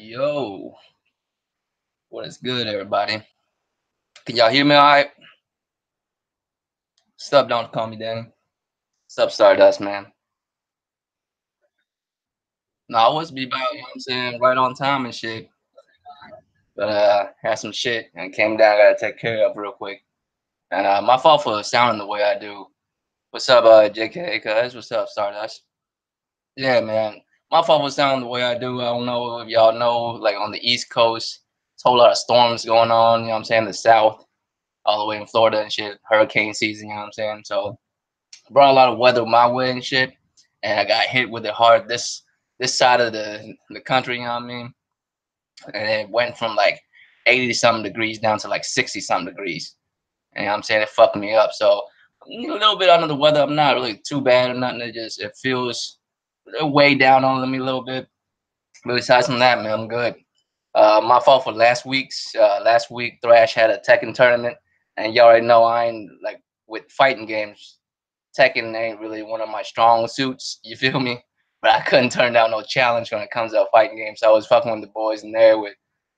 Yo, what is good, everybody? Can y'all hear me all right? Sup, don't call me Danny. Sup, Stardust, man. No, I was be about, you know what I'm saying, right on time and shit. But had some shit and came down, gotta take care of real quick. And my fault for sounding the way I do. What's up, JK? Cuz, what's up, Stardust? Yeah, man. My fault for sounding the way I do. I don't know if y'all know, like on the East Coast, it's a whole lot of storms going on, you know what I'm saying, the South, all the way in Florida and shit, hurricane season, you know what I'm saying? So brought a lot of weather my way and shit, and I got hit with it hard this side of the country. You know what I mean? And it went from like 80 something degrees down to like 60 something degrees. And you know what I'm saying, it fucked me up. So I'm a little bit under the weather. I'm not really too bad or nothing. It feels way down on me a little bit. But besides from that, man, I'm good. My fault for last week. Thrash had a Tekken tournament, and you already know I ain't like with fighting games. Tekken ain't really one of my strong suits. You feel me? But I couldn't turn down no challenge when it comes to a fighting game. So I was fucking with the boys in there with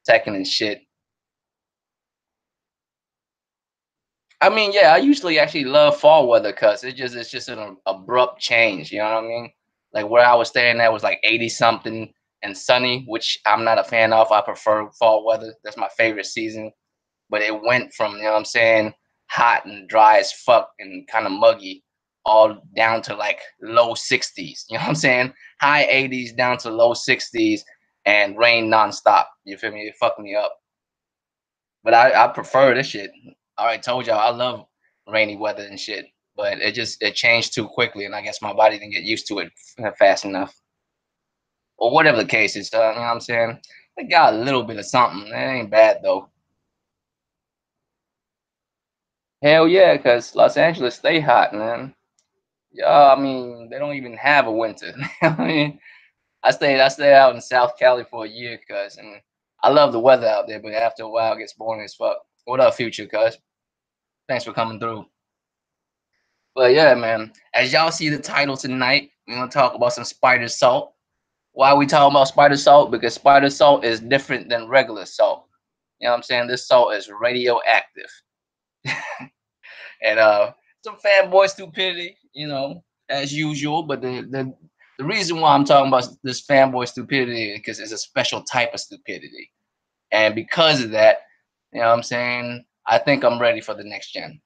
Tekken and shit. I mean, yeah, I usually actually love fall weather because it's just an abrupt change. You know what I mean? Like where I was staying at was like 80 something and sunny, which I'm not a fan of. I prefer fall weather. That's my favorite season. But it went from, you know what I'm saying, hot and dry as fuck and kind of muggy all down to like low 60s. You know what I'm saying? High 80s down to low 60s and rain nonstop. You feel me? It fucked me up. But I prefer this shit. I already told y'all I love rainy weather and shit. But it changed too quickly, and I guess my body didn't get used to it fast enough, or whatever the case is. You know what I'm saying? It got a little bit of something. It ain't bad though. Hell yeah, cause Los Angeles stay hot, man. Yeah, I mean they don't even have a winter. I mean, I stayed out in South Cali for a year, cuz, and I love the weather out there, but after a while it gets boring as fuck. What up, future, cuz? Thanks for coming through. But yeah, man, as y'all see the title tonight, we're gonna talk about some spider salt. Why are we talking about spider salt? Because spider salt is different than regular salt. You know what I'm saying? This salt is radioactive. And some fanboy stupidity, you know, as usual. But the reason why I'm talking about this fanboy stupidity is because it's a special type of stupidity, and because of that, you know what I'm saying, I think I'm ready for the next gen.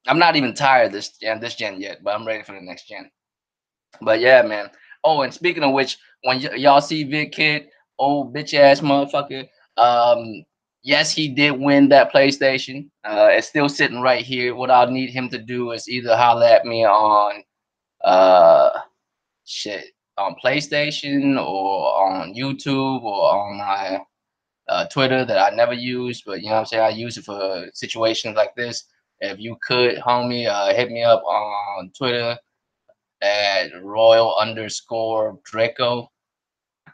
I'm not even tired of this gen yet, but I'm ready for the next gen. But yeah, man. Oh, and speaking of which, when y'all see Vid Kid, old bitch ass motherfucker, um, yes, he did win that PlayStation. It's still sitting right here. What I'll need him to do is either holler at me on uh shit on PlayStation or on YouTube or on my Twitter that I never use, but you know what I'm saying, I use it for situations like this. If you could, homie, hit me up on Twitter at Royal underscore Draco,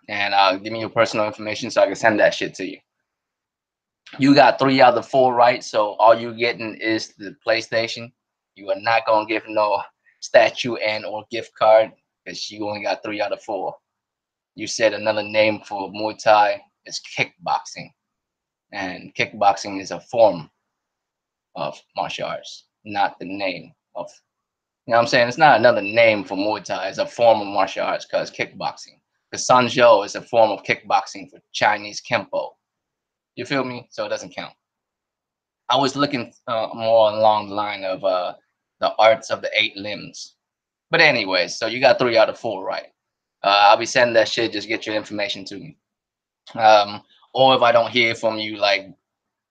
and give me your personal information so I can send that shit to you. You got 3 out of 4 right, so all you getting is the PlayStation. You are not gonna give no statue and or gift card because you only got 3 out of 4. You said another name for Muay Thai is kickboxing, and kickboxing is a form of martial arts, not the name of. You know what I'm saying? It's not another name for Muay Thai. It's a form of martial arts because kickboxing. Because Sanjo is a form of kickboxing for Chinese Kempo. You feel me? So it doesn't count. I was looking more along the line of the arts of the 8 limbs. But anyways, so you got 3 out of 4 right. I'll be sending that shit. Just get your information to me. Or if I don't hear from you, like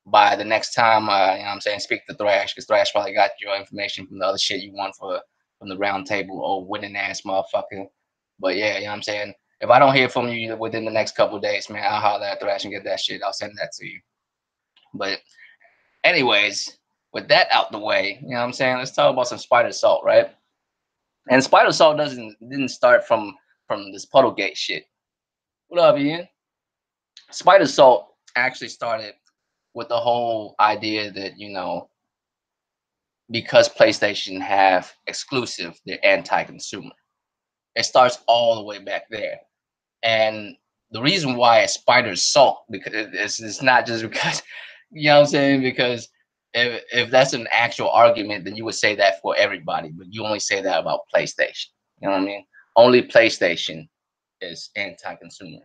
by the next time, you know what I'm saying, speak to Thrash, because Thrash probably got your information from the other shit you won from the round table, or winning ass motherfucker. But yeah, you know what I'm saying? If I don't hear from you within the next couple of days, man, I'll holler at Thrash and get that shit. I'll send that to you. But anyways, with that out the way, you know what I'm saying? Let's talk about some spider salt, right? And spider salt didn't start from this Puddlegate shit. What up, Ian? Spider salt actually started with the whole idea that, you know, because PlayStation have exclusive, they're anti-consumer. It starts all the way back there, and the reason why a spider's salt, because it's not just because, you know what I'm saying, because if that's an actual argument, then you would say that for everybody, but you only say that about PlayStation. You know what I mean? Only PlayStation is anti-consumer.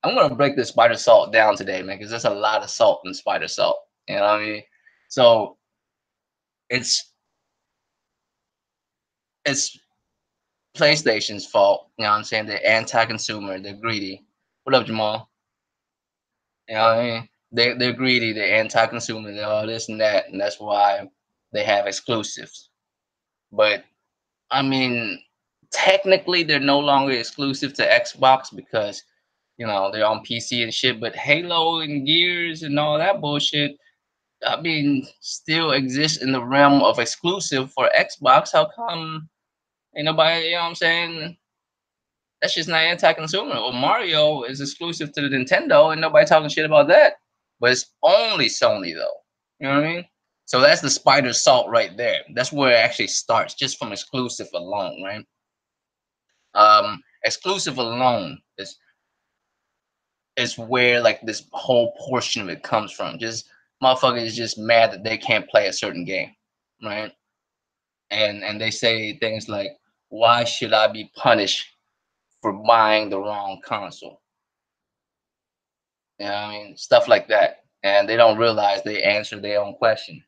I'm gonna break this spider salt down today, man, because there's a lot of salt in spider salt. You know what I mean? So it's it's PlayStation's fault. You know what I'm saying? They're anti-consumer. They're greedy. What up, Jamal? You know what I mean? They're greedy. They're anti-consumer. They're all this and that, and that's why they have exclusives. But I mean, technically, they're no longer exclusive to Xbox because they're on PC and shit. But Halo and Gears and all that bullshit, I mean, still exists in the realm of exclusive for Xbox. How come ain't nobody? You know what I'm saying? That's just not anti-consumer. Or Mario is exclusive to the Nintendo, and nobody talking shit about that. But it's only Sony though. You know what I mean? So that's the spider salt right there. That's where it actually starts, just from exclusive alone, right? Exclusive alone is where like this whole portion of it comes from. Just motherfuckers just mad that they can't play a certain game, right? And they say things like, "Why should I be punished for buying the wrong console?" You know what I mean? Stuff like that. And they don't realize they answer their own question.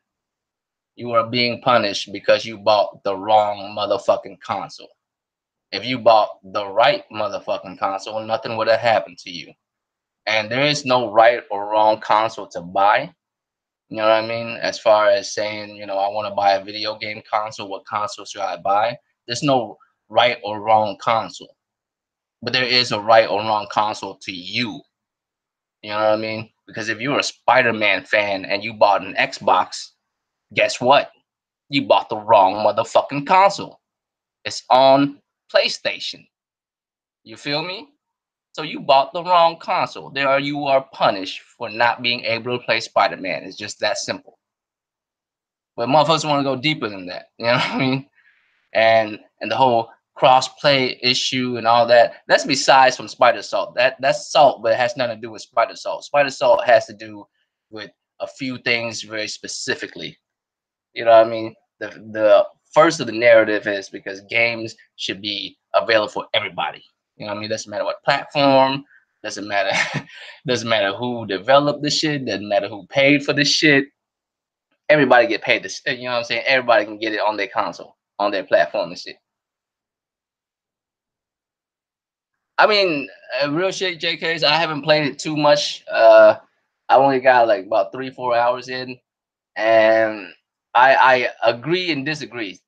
You are being punished because you bought the wrong motherfucking console. If you bought the right motherfucking console, nothing would have happened to you. And there is no right or wrong console to buy. You know what I mean? As far as saying, I want to buy a video game console, what console should I buy? There's no right or wrong console. But there is a right or wrong console to you. You know what I mean? Because if you're a Spider-Man fan and you bought an Xbox, guess what? You bought the wrong motherfucking console. It's on PlayStation. You feel me? So you bought the wrong console. There you are punished for not being able to play Spider-Man. It's just that simple. But motherfuckers want to go deeper than that. You know what I mean? And the whole cross-play issue and all that. That's besides from Spider Salt. That's salt, but it has nothing to do with Spider Salt. Spider Salt has to do with a few things very specifically. You know what I mean? The first of the narrative is because games should be available for everybody. You know what I mean? Doesn't matter what platform, doesn't matter doesn't matter who developed the shit, doesn't matter who paid for the shit. Everybody get paid this. You know what I'm saying? Everybody can get it on their console, on their platform and shit. I mean, real shit, JKs. I haven't played it too much. I only got like about 3-4 hours in, and I agree and disagree.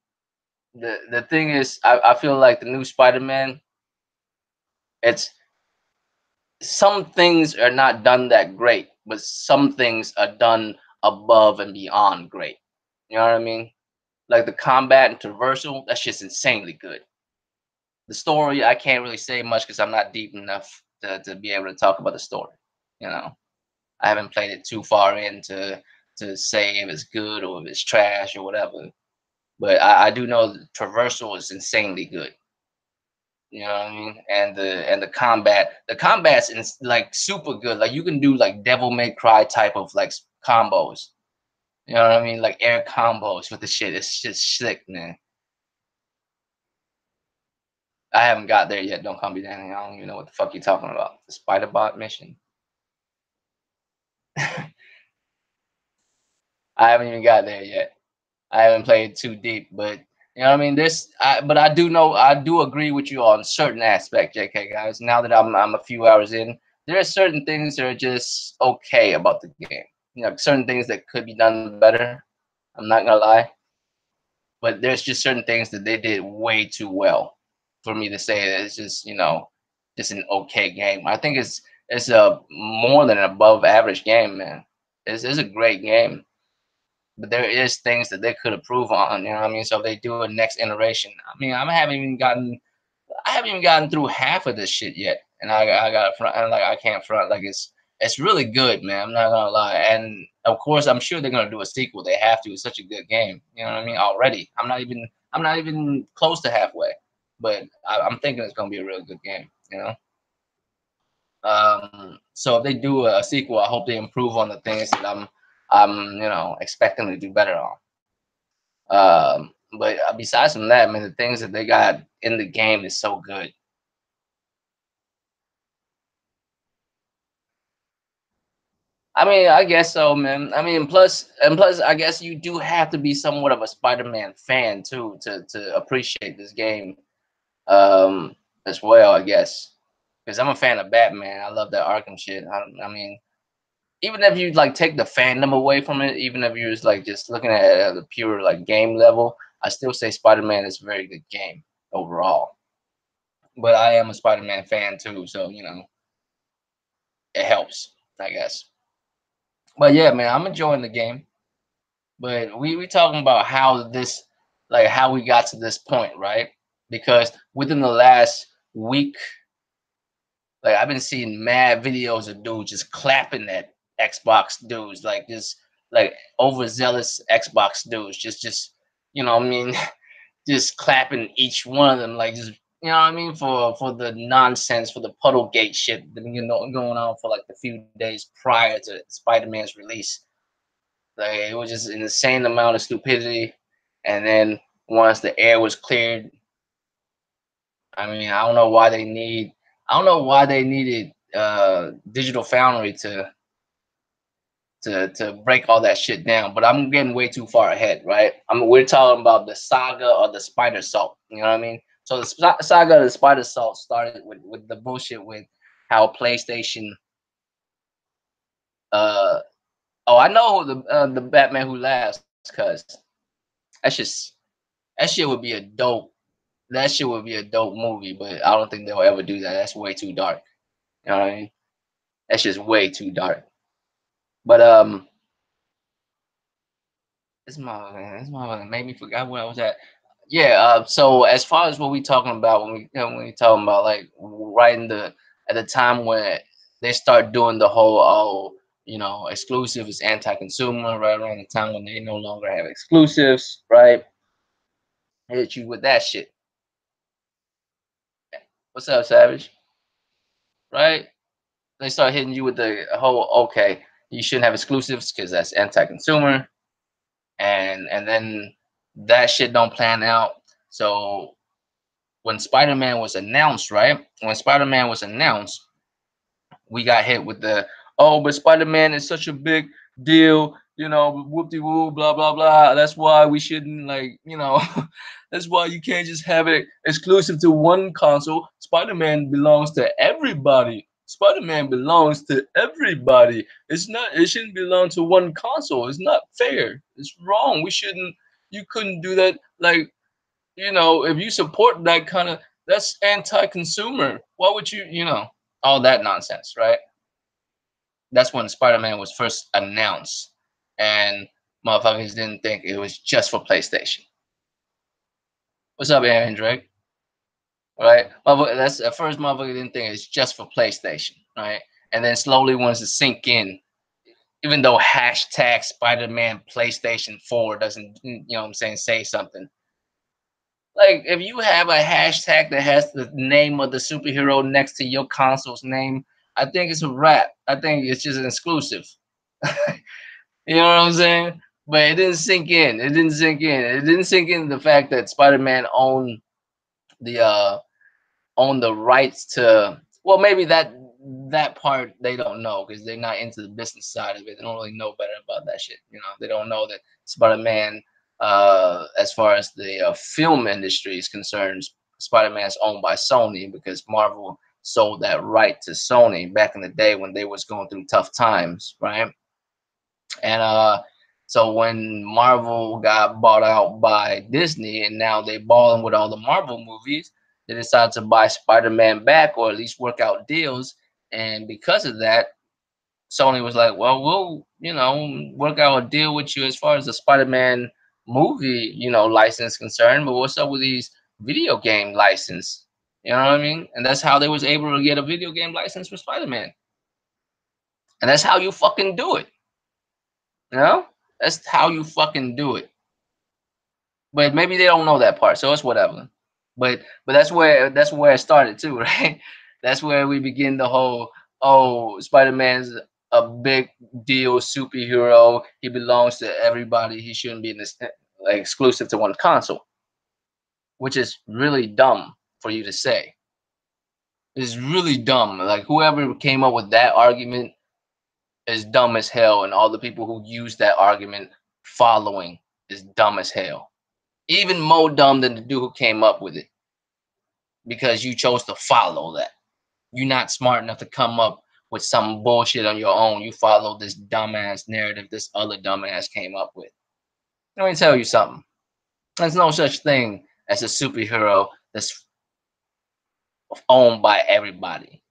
The thing is, I feel like the new Spider-Man, it's some things are not done that great, but some things are done above and beyond great. You know what I mean? Like the combat and traversal, that's just insanely good. The story, I can't really say much because I'm not deep enough to be able to talk about the story. You know, I haven't played it too far in to say if it's good or if it's trash or whatever. But I do know the traversal is insanely good. You know what I mean? And the combat's like super good. Like you can do like Devil May Cry type of like combos. You know what I mean? Like air combos with the shit. It's just sick, man. I haven't got there yet. Don't call me Danny. I don't even know what the fuck you talking about. The Spider Bot mission. I haven't even got there yet. I haven't played too deep, but you know what I mean. But I do know, I do agree with you on certain aspects, JK guys. Now that I'm a few hours in, there are certain things that are just okay about the game. Certain things that could be done better. I'm not gonna lie, but there's just certain things that they did way too well for me to say that it's just just an okay game. I think it's a more than an above average game, man. It's a great game, but there is things that they could improve on. You know what I mean? So if they do a next iteration, I mean, I haven't even gotten through half of this shit yet, and I got front, and like I can't front, like it's really good, man. I'm not gonna lie, and of course I'm sure they're gonna do a sequel. They have to. It's such a good game. You know what I mean? Already, I'm not even close to halfway, but I'm thinking it's gonna be a real good game. You know? So if they do a sequel, I hope they improve on the things that I'm expecting to do better on. But besides from that, I mean, the things that they got in the game is so good. I mean, I guess so, man. I mean, plus, I guess you do have to be somewhat of a Spider-Man fan too to appreciate this game as well. I guess because I'm a fan of Batman. I love that Arkham shit. I mean, even if you like take the fandom away from it, even if you're just looking at it at a pure like game level, I still say Spider-Man is a very good game overall. But I am a Spider-Man fan too, so it helps, I guess. But yeah, man, I'm enjoying the game. But we talking about how this, like how we got to this point, right? Because within the last week, like I've been seeing mad videos of dudes just clapping at Xbox dudes, like just like overzealous Xbox dudes, just what I mean, just clapping each one of them, like just what I mean, for the nonsense, for the Puddlegate shit that going on for like the few days prior to Spider-Man's release. Like it was just an insane amount of stupidity, and then once the air was cleared, I mean, I don't know why they needed Digital Foundry to break all that shit down. But I'm getting way too far ahead, right? We're talking about the saga of the Spider Salt. You know what I mean? So the saga of the Spider Salt started with the bullshit with how PlayStation. Uh, oh, I know the Batman Who Laughs, cause that's just that shit would be a dope. That shit would be a dope movie, but I don't think they'll ever do that. That's way too dark. You know what I mean? That's just way too dark. But this motherfucker made me forgot where I was at. Yeah. So as far as what we talking about when we talking about like right in the at the time when they start doing the whole exclusive is anti-consumer right around the time when they no longer have exclusives, right? Hit you with that shit. What's up, Savage? Right? They start hitting you with the whole okay, you shouldn't have exclusives because that's anti-consumer, and then that shit don't plan out. So when Spider-Man was announced, right? When Spider-Man was announced, we got hit with the oh, but Spider-Man is such a big deal, whoop de woo, blah blah blah. That's why we shouldn't that's why you can't just have it exclusive to one console. Spider-Man belongs to everybody. Spider-Man belongs to everybody. It shouldn't belong to one console. It's not fair. It's wrong. We shouldn't you couldn't do that. Like, if you support that kind of that's anti-consumer. Why would all that nonsense, right? That's when Spider-Man was first announced, and motherfuckers didn't think it was just for PlayStation. What's up, Aaron Drake? Right? That's at first motherfucker didn't think it's just for PlayStation, right? And then slowly once it sink in, even though hashtag Spider-Man PlayStation 4 doesn't, what I'm saying, say something. Like if you have a hashtag that has the name of the superhero next to your console's name, I think it's a wrap. I think it's just an exclusive. You know what I'm saying? But it didn't sink in. It didn't sink in. It didn't sink in the fact that Spider-Man the uh owned the rights to, well, maybe that part they don't know because they're not into the business side of it. They don't really know better about that shit. They don't know that Spider-Man, as far as the film industry is concerned, Spider-Man is owned by Sony because Marvel sold that right to Sony back in the day when they was going through tough times, right? And so when Marvel got bought out by Disney and now they balling with all the Marvel movies, they decided to buy Spider-Man back or at least work out deals. And because of that, Sony was like, well, we'll, work out a deal with you as far as the Spider-Man movie, license concerned, but what's up with these video game license? You know what I mean? And that's how they was able to get a video game license for Spider-Man. And that's how you fucking do it. You know? That's how you fucking do it. But maybe they don't know that part, so it's whatever. But that's where it started too, right? That's where we begin the whole oh, Spider-Man's a big deal superhero. He belongs to everybody. He shouldn't be in this like exclusive to one console, which is really dumb for you to say. It's really dumb. Like whoever came up with that argument is dumb as hell, and all the people who use that argument following is dumb as hell. Even more dumb than the dude who came up with it because you chose to follow that. You're not smart enough to come up with some bullshit on your own. You follow this dumbass narrative this other dumbass came up with. Let me tell you something. There's no such thing as a superhero that's owned by everybody.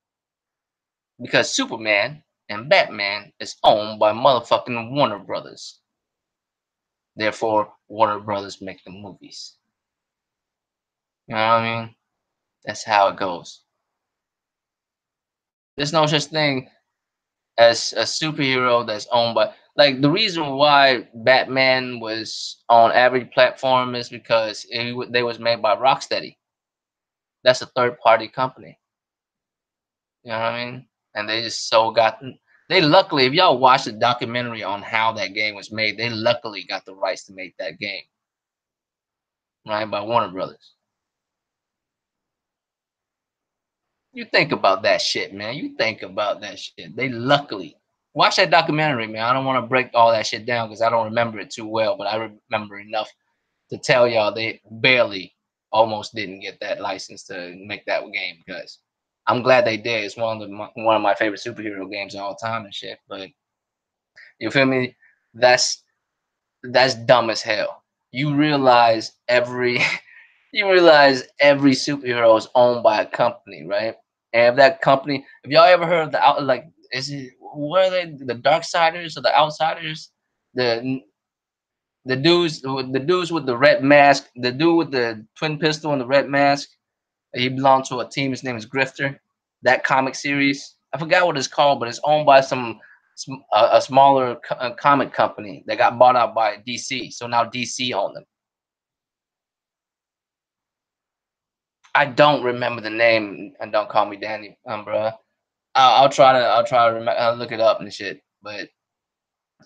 Because Superman and Batman is owned by motherfucking Warner Brothers. Therefore, Warner Brothers make the movies. You know what I mean? That's how it goes. There's no such thing as a superhero that's owned by like the reason why Batman was on every platform is because they was made by Rocksteady. That's a third party company. You know what I mean? And they just so got they luckily if y'all watch the documentary on how that game was made, they luckily got the rights to make that game, right? By Warner Brothers. You think about that shit, man. You think about that shit. They luckily watch that documentary, man. I don't want to break all that shit down because I don't remember it too well, but I remember enough to tell y'all they barely almost didn't get that license to make that game because I'm glad they did. It's one of my favorite superhero games of all time and shit. But you feel me? That's that's dumb as hell. You realize every you realize every superhero is owned by a company, right? And if that company, if y'all ever heard of the out, like, is it what are they? The Dark Siders or the Outsiders? The the dudes with the red mask, the dude with the twin pistol and the red mask. He belonged to a team. His name is Grifter. That comic series, I forgot what it's called, but it's owned by a smaller comic company that got bought out by DC. So now DC own them. I don't remember the name, and don't call me Danny, bro. I'll try to remember, I'll look it up and shit. But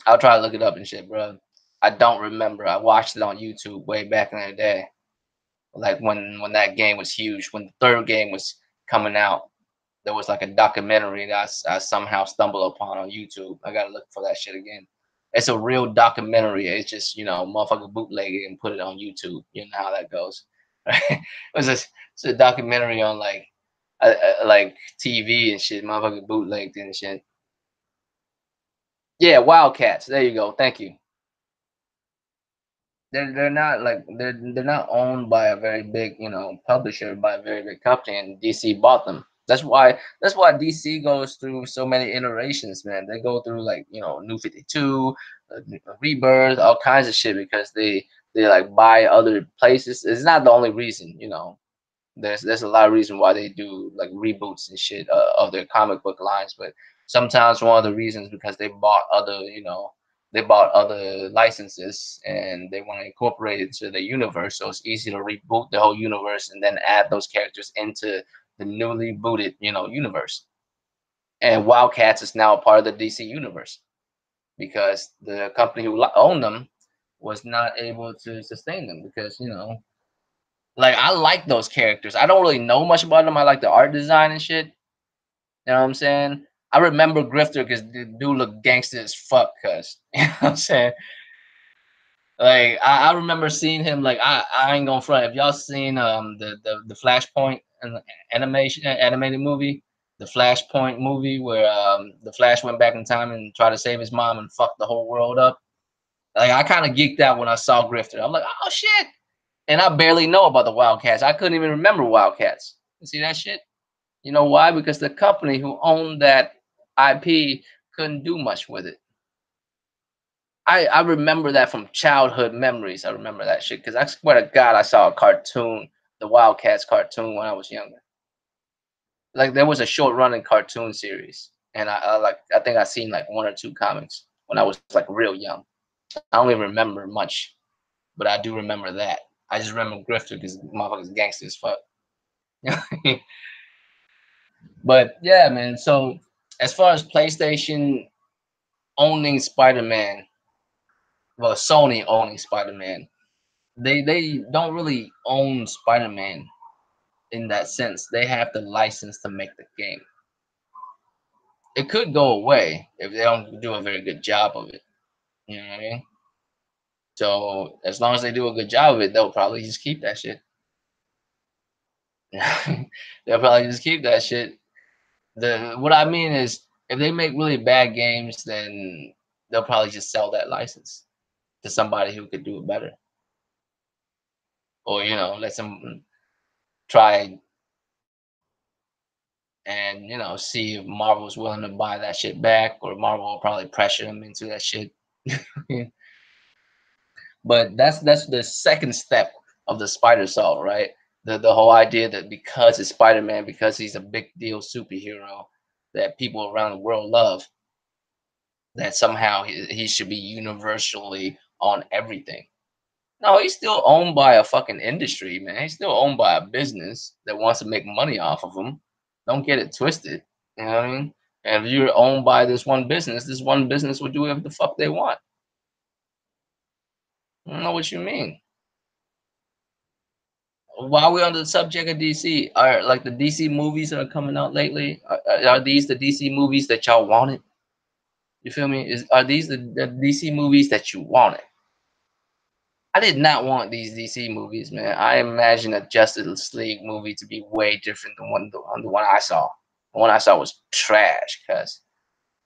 I'll try to look it up and shit, bro. I don't remember. I watched it on YouTube way back in the day, like when that game was huge. When the third game was coming out, there was like a documentary that I somehow stumbled upon on YouTube. I gotta look for that shit again. It's a real documentary. It's just motherfucker bootleg it and put it on YouTube. You know how that goes. It was it's a documentary on like TV and shit. Motherfucker bootlegged and shit. Yeah, Wildcats. There you go. Thank you. They're not like they're not owned by a very big publisher by a very big company, and DC bought them. That's why DC goes through so many iterations, man. They go through like New 52, Rebirth, all kinds of shit because they like buy other places. It's not the only reason, there's a lot of reason why they do like reboots and shit of their comic book lines, but sometimes one of the reasons because they bought other licenses and they want to incorporate it into the universe, so it's easy to reboot the whole universe and then add those characters into the newly booted universe. And Wildcats is now a part of the DC universe because the company who owned them was not able to sustain them because like I like those characters. I don't really know much about them. I like the art design and shit. You know what I'm saying? I remember Grifter because the dude looked gangster as fuck. Cause you know what I'm saying? Like I remember seeing him. Like I ain't gonna front. If y'all seen the Flashpoint and animated movie, the Flashpoint movie where the Flash went back in time and tried to save his mom and fucked the whole world up. Like I kind of geeked out when I saw Grifter. I'm like, oh shit. And I barely know about the Wildcats. I couldn't even remember Wildcats. You see that shit? You know why? Because the company who owned that IP couldn't do much with it. I remember that from childhood memories. I remember that shit because I swear to God, I saw a cartoon, the Wildcats cartoon, when I was younger. Like there was a short running cartoon series, and I think I seen like one or two comics when I was like real young. I don't even remember much, but I do remember that. I just remember Grifter because motherfuckers gangster as fuck. But yeah, man. So as far as PlayStation owning Spider-Man, well, Sony owning Spider-Man, they don't really own Spider-Man in that sense. They have the license to make the game. It could go away if they don't do a very good job of it. You know what I mean? So as long as they do a good job of it, they'll probably just keep that shit. They'll probably just keep that shit. The what I mean is, if they make really bad games, then they'll probably just sell that license to somebody who could do it better, or let them try and see if Marvel's willing to buy that shit back, or Marvel will probably pressure them into that shit. But that's the second step of the spider salt, right? The whole idea that because it's Spider-Man, because he's a big deal superhero that people around the world love, that somehow he should be universally on everything. No, he's still owned by a fucking industry, man. He's still owned by a business that wants to make money off of him. Don't get it twisted. You know what I mean? And if you're owned by this one business will do whatever the fuck they want. I don't know what you mean. While we're on the subject of DC, are like the DC movies that are coming out lately? Are these the DC movies that y'all wanted? You feel me? Are these the DC movies that you wanted? I did not want these DC movies, man. I imagined a Justice League movie to be way different than the one I saw. The one I saw was trash because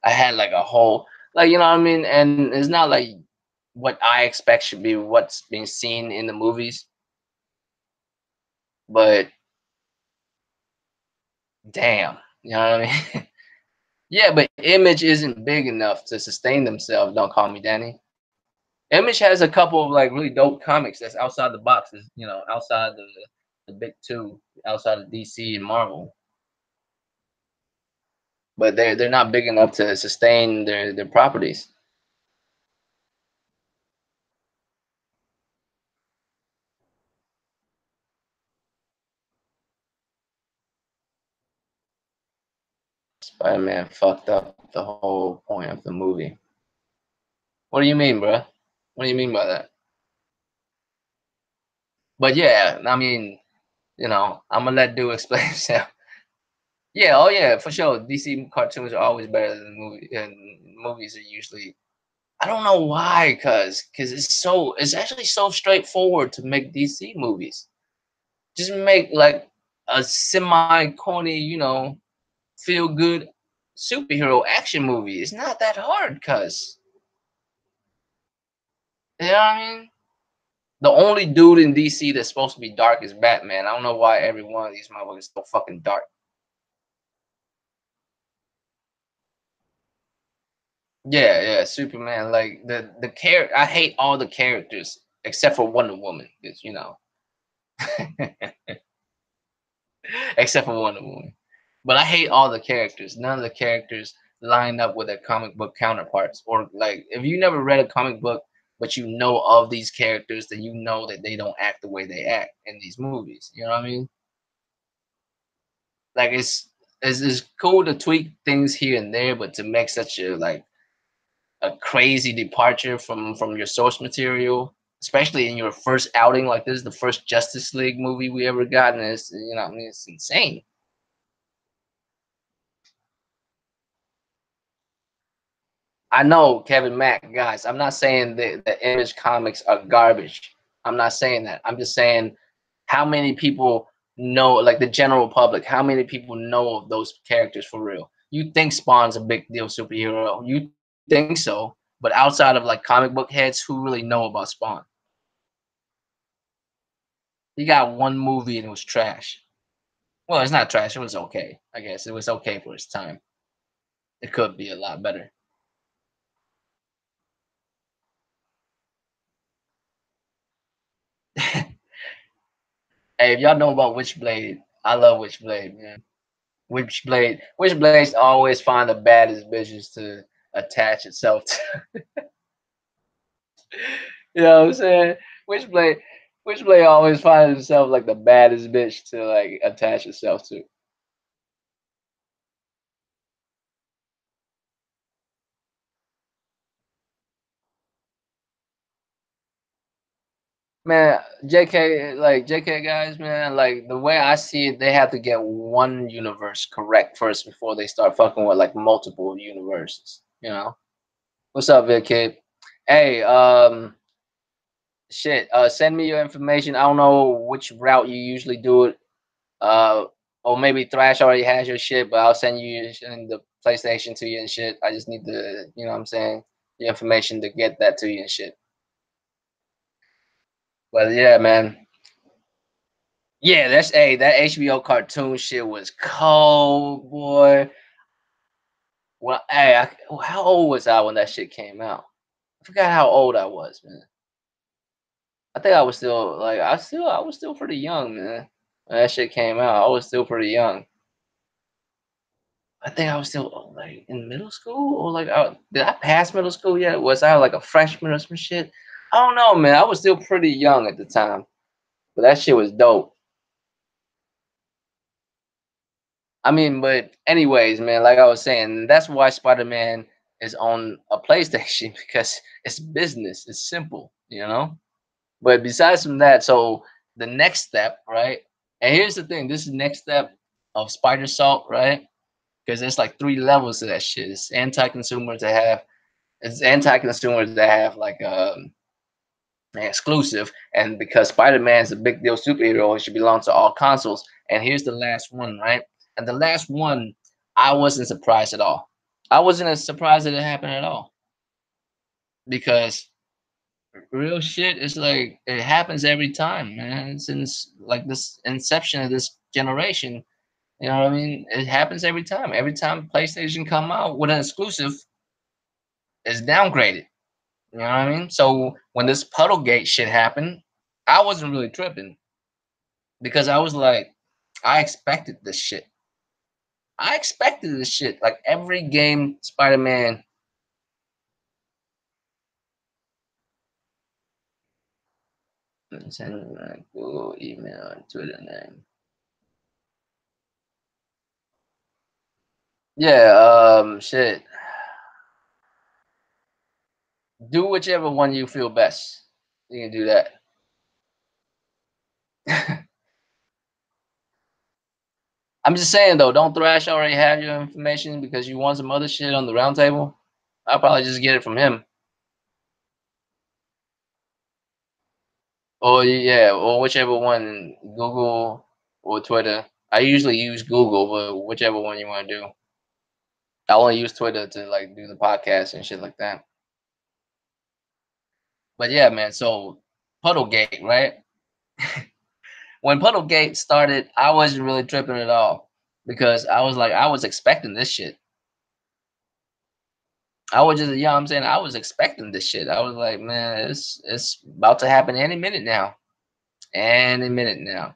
I had like a whole, like, you know what I mean? And it's not like what I expect should be what's being seen in the movies, but damn, you know what I mean? Yeah, but Image isn't big enough to sustain themselves. Don't call me Danny. Image has a couple of like really dope comics that's outside the boxes, outside the big two, outside of DC and Marvel. But they're not big enough to sustain their properties. Spider-Man fucked up the whole point of the movie. What do you mean, bro? What do you mean by that? But yeah, I mean, I'm gonna let dude explain himself. Yeah, oh yeah, for sure. DC cartoons are always better than and movies are usually. I don't know why, cause it's actually so straightforward to make DC movies. Just make like a semi corny, feel good superhero action movie. It's not that hard, cuz. You know what I mean? The only dude in DC that's supposed to be dark is Batman. I don't know why every one of these motherfuckers is so fucking dark. Yeah, yeah, Superman. Like the character, I hate all the characters except for Wonder Woman, because except for Wonder Woman. But I hate all the characters. None of the characters line up with their comic book counterparts. Or like, if you never read a comic book, but you know of these characters, then you know that they don't act the way they act in these movies. You know what I mean? Like it's cool to tweak things here and there, but to make such a crazy departure from your source material, especially in your first outing, like this is the first Justice League movie we ever got, and it's I mean, it's insane. I know Kevin Mack, guys. I'm not saying that the Image comics are garbage. I'm not saying that. I'm just saying how many people know, like the general public, how many people know of those characters for real? You think Spawn's a big deal superhero? You think so? But outside of like comic book heads, who really know about Spawn? He got one movie and it was trash. Well, it's not trash. It was okay. I guess it was okay for its time. It could be a lot better. Hey, if y'all know about Witchblade, I love Witchblade, man. Witchblades always find the baddest bitches to attach itself to. You know what I'm saying? Witchblade, Witchblade always finds itself like the baddest bitch to like attach itself to. Man, JK guys, man, like the way I see it, they have to get one universe correct first before they start fucking with like multiple universes. You know? What's up, Vic Kid? Hey, shit. Send me your information. I don't know which route you usually do it. Uh, or maybe Thrash already has your shit, but I'll send you in the PlayStation to you and shit. I just need to, you know what I'm saying, your information to get that to you and shit. But yeah, man. Yeah, that's that HBO cartoon shit was cold, boy. Well, how old was I when that shit came out? I forgot how old I was, man. I think I was still like I was still pretty young, man. When that shit came out, I was still pretty young. I think I was still like in middle school or like did I pass middle school yet? Was I like a freshman or some shit? I don't know, man. I was still pretty young at the time, but that shit was dope. I mean, but anyways, man, like I was saying, that's why Spider-Man is on a PlayStation because it's business. It's simple, you know. But besides from that, so the next step, right? And here's the thing: this is the next step of Spider Salt, right? Because there's like three levels to that shit. It's anti-consumers that have like an exclusive, and because Spider-Man is a big deal superhero, it should belong to all consoles. And here's the last one, right? And the last one, I wasn't surprised at all. I wasn't as surprised that it happened at all because real shit is like it happens every time, man. Since like this inception of this generation, you know what I mean? It happens every time. Every time PlayStation come out with an exclusive, it's downgraded. You know what I mean? So when this Puddlegate shit happened, I wasn't really tripping because I was like, I expected this shit. I expected this shit. Like every game, Spider-Man. Send like Google email, Twitter name. Yeah, shit. Do whichever one you feel best. You can do that. I'm just saying though, don't Thrash already have your information because you want some other shit on the round table? I'll probably just get it from him. Or yeah, or whichever one, Google or Twitter. I usually use Google, but whichever one you want to do. I only use Twitter to like do the podcast and shit like that. But yeah, man. So Puddlegate, right? When Puddlegate started, I wasn't really tripping at all because I was like, I was expecting this shit. I was just, you know what I'm saying? I was expecting this shit. I was like, man, it's about to happen any minute now. Any minute now.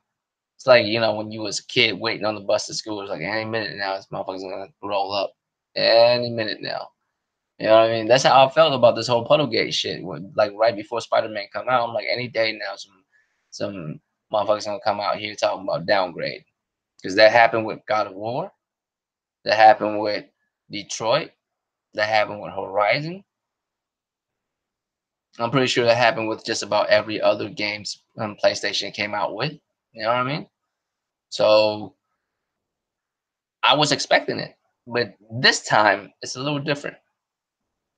It's like, you know, when you was a kid waiting on the bus to school, it's like any minute now, this motherfucker's gonna roll up. Any minute now. You know what I mean? That's how I felt about this whole Puddlegate shit. When, like right before Spider-Man come out, I'm like, any day now, some motherfuckers gonna come out here talking about downgrade. Because that happened with God of War, that happened with Detroit, that happened with Horizon. I'm pretty sure that happened with just about every other games PlayStation came out with. You know what I mean? So I was expecting it, but this time it's a little different.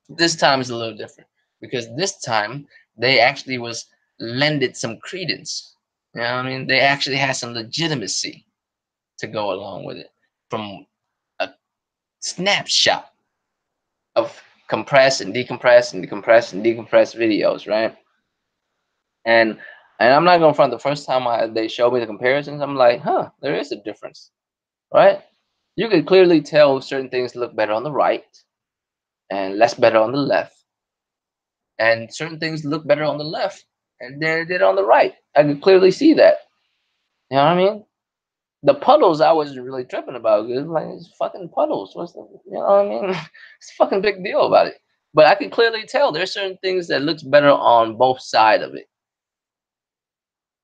This time is a little different because this time they actually was lended some credence. You know what I mean? They actually had some legitimacy to go along with it from a snapshot of compress and decompress and decompress and decompress videos, right? And I'm not gonna front. The first time they showed me the comparisons, I'm like, huh, there is a difference, right? You can clearly tell certain things look better on the right and less better on the left, and certain things look better on the left and they did on the right. I could clearly see that. You know what I mean? The puddles I wasn't really tripping about because like it's fucking puddles. What's the, you know what I mean? It's a fucking big deal about it. But I could clearly tell there's certain things that looks better on both sides of it.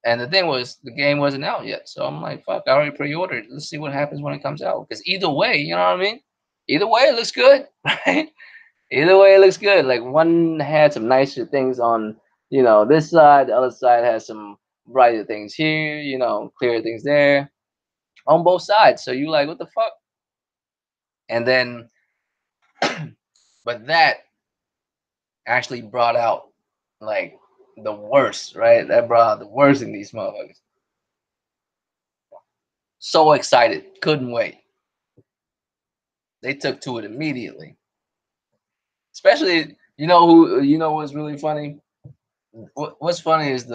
And the thing was, the game wasn't out yet, so I'm like, fuck, I already pre-ordered. Let's see what happens when it comes out. Because either way, you know what I mean? Either way, it looks good, right? Either way, it looks good. Like one had some nicer things on You know, this side, the other side has some brighter things here, you know, clearer things there on both sides. So you like, what the fuck? And then, but that actually brought out like the worst, right? That brought out the worst in these motherfuckers. So excited, couldn't wait. They took to it immediately. Especially, you know what's really funny? What's funny is